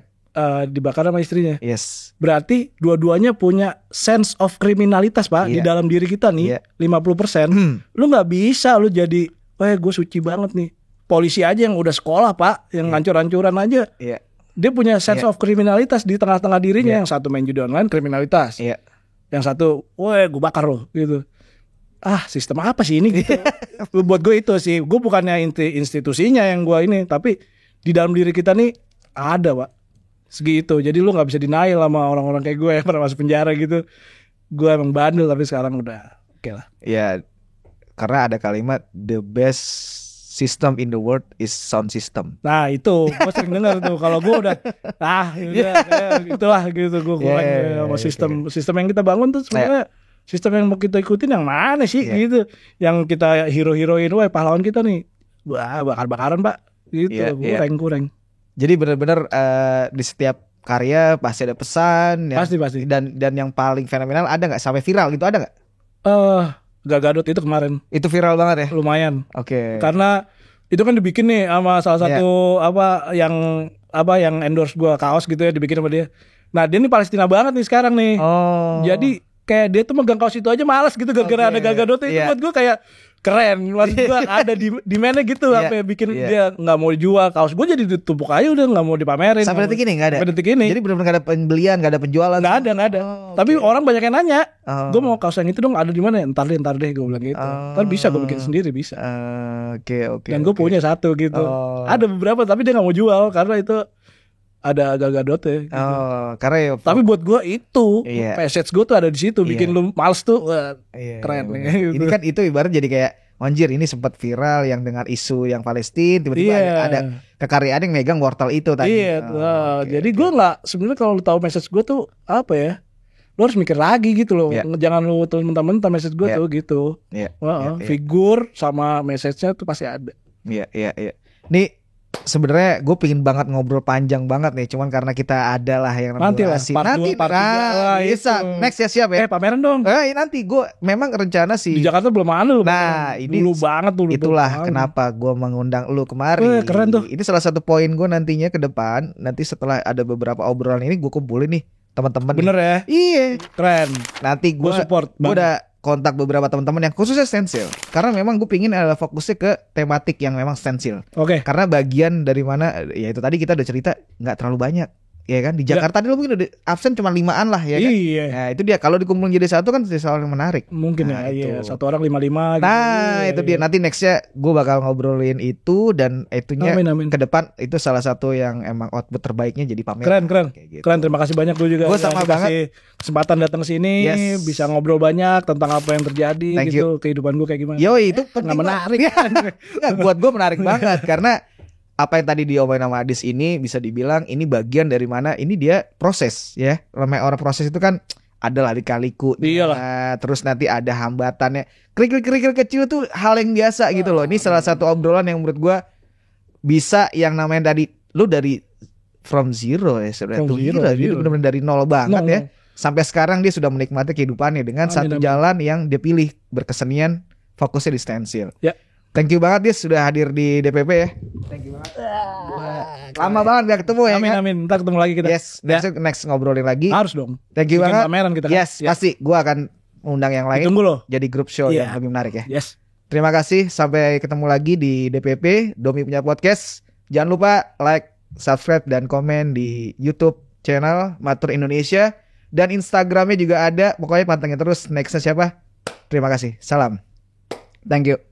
Dibakar sama istrinya. Yes. Berarti dua-duanya punya sense of kriminalitas Pak di dalam diri kita nih 50%. Lu nggak bisa lu jadi, gue suci banget nih. Polisi aja yang udah sekolah Pak, yang hancur-hancuran aja. Dia punya sense of kriminalitas di tengah-tengah dirinya. Yang satu main judi online kriminalitas. Yang satu, gue bakar lo gitu. Sistem apa sih ini gitu. Buat gue itu sih, gue bukannya institusinya yang gue ini, tapi di dalam diri kita nih ada Pak. Segitu. Jadi lu gak bisa denial sama orang-orang kayak gue yang pernah masuk penjara gitu. Gue emang bandel tapi sekarang udah oke lah. Ya, karena ada kalimat the best system in the world is sound system. Nah itu gue sering dengar tuh. Kalau gue udah itulah gitu gue sama sistem yang kita bangun tuh sebenarnya sistem yang mau kita ikutin yang mana sih gitu. Yang kita hero-heroin pahlawan kita nih. Bakar-bakaran Pak gitu. Kurang. Jadi benar-benar di setiap karya pasti ada pesan pasti dan yang paling fenomenal ada nggak sampai viral gitu, ada nggak? Gal Gadot itu kemarin itu viral banget ya? Lumayan. Oke. Karena itu kan dibikin nih sama salah satu yang endorse gua kaos gitu ya, dibikin sama dia. Nah dia nih Palestina banget nih sekarang nih. Jadi kayak dia tuh megang kaos itu aja malas gitu gara-gara ada Gal Gadot itu. Buat gua kayak keren, maksud gue ada di mana gitu apa bikin dia nggak mau dijual kaos gue jadi ditumpuk aja udah nggak mau dipamerin. Sampai detik ini nggak ada. Sampai detik ini. Jadi benar-benar nggak ada pembelian, nggak ada penjualan. Nggak ada. Tapi orang banyak yang nanya, gue mau kaos yang itu dong ada di mana? Ntar deh gue bilang gitu. Ntar bisa gue bikin sendiri bisa. Oke. Dan gue punya satu gitu. Ada beberapa tapi dia nggak mau jual karena itu ada Gal Gadot ya. Gitu. Karena ya, tapi buat gue itu message gue tuh ada di situ bikin lu males tuh keren. Ini kan itu ibarat jadi kayak anjir ini sempat viral yang dengan isu yang Palestina tiba-tiba ada kekaryaan yang megang wortel itu tadi. Jadi gue nggak sebenarnya kalau lu tahu message gue tuh apa ya, lu harus mikir lagi gitu loh. Jangan lu mentah-mentah message gue tuh gitu. Figur sama message-nya tuh pasti ada. Iya. Nih sebenarnya gue pengen banget ngobrol panjang banget nih, cuman karena kita adalah yang nanti lah part 2 part 3 bisa next ya, siap ya. Pameran dong. Nanti gue memang rencana sih di Jakarta belum ada. Nah ini dulu banget dulu. Itulah kenapa gue mengundang lu kemari. Keren tuh. Ini salah satu poin gue nantinya ke depan. Nanti setelah ada beberapa obrolan ini gue kumpulin nih teman-teman. Bener ya? Iya. Keren. Nanti gue support. Gue udah kontak beberapa teman-teman yang khususnya stensil. Karena memang gue pingin fokusnya ke tematik yang memang stensil. Karena bagian dari mana ya itu tadi kita udah cerita nggak terlalu banyak. Ya kan di Jakarta lu mungkin udah absen cuma 5-an lah ya kan. Iya. Nah itu dia kalau dikumpulin jadi satu kan jadi hal yang menarik. Mungkin satu orang 5-5 gitu. Nah itu dia nanti nextnya gue bakal ngobrolin itu dan itunya ke depan itu salah satu yang emang output terbaiknya jadi pameran. Keren. Terima kasih banyak lu juga. Gue sama banget. Kesempatan datang sini bisa ngobrol banyak tentang apa yang terjadi gitu kehidupan gue kayak gimana. Yoi itu menarik. Buat gue menarik banget karena apa yang tadi diomongin sama Adis ini bisa dibilang ini bagian dari mana ini dia proses ya. Namanya orang proses itu kan ada lika-liku. Terus nanti ada hambatannya. Kerikil kecil tuh hal yang biasa gitu loh. Ini salah satu obrolan yang menurut gua bisa yang namanya tadi lu dari from zero ya sebenarnya. Dia benar-benar dari nol banget ya. Sampai sekarang dia sudah menikmati kehidupannya dengan satu jalan yang dia pilih berkesenian, fokusnya di stensil. Thank you banget Dis sudah hadir di DPP ya. Thank you banget. Lama banget gak ketemu ya. Amin. Ntar ketemu lagi kita. Yes. Next ngobrolin lagi. Harus dong. Thank you banget. Pameran kita. Yes. Pasti. Gua akan undang yang lain. Tunggu loh. Jadi grup show yang lebih menarik ya. Yes. Terima kasih. Sampai ketemu lagi di DPP Domi Punya Podcast. Jangan lupa like, subscribe dan komen di YouTube channel Matur Indonesia dan Instagramnya juga ada. Pokoknya pantengin terus. Nextnya siapa? Terima kasih. Salam. Thank you.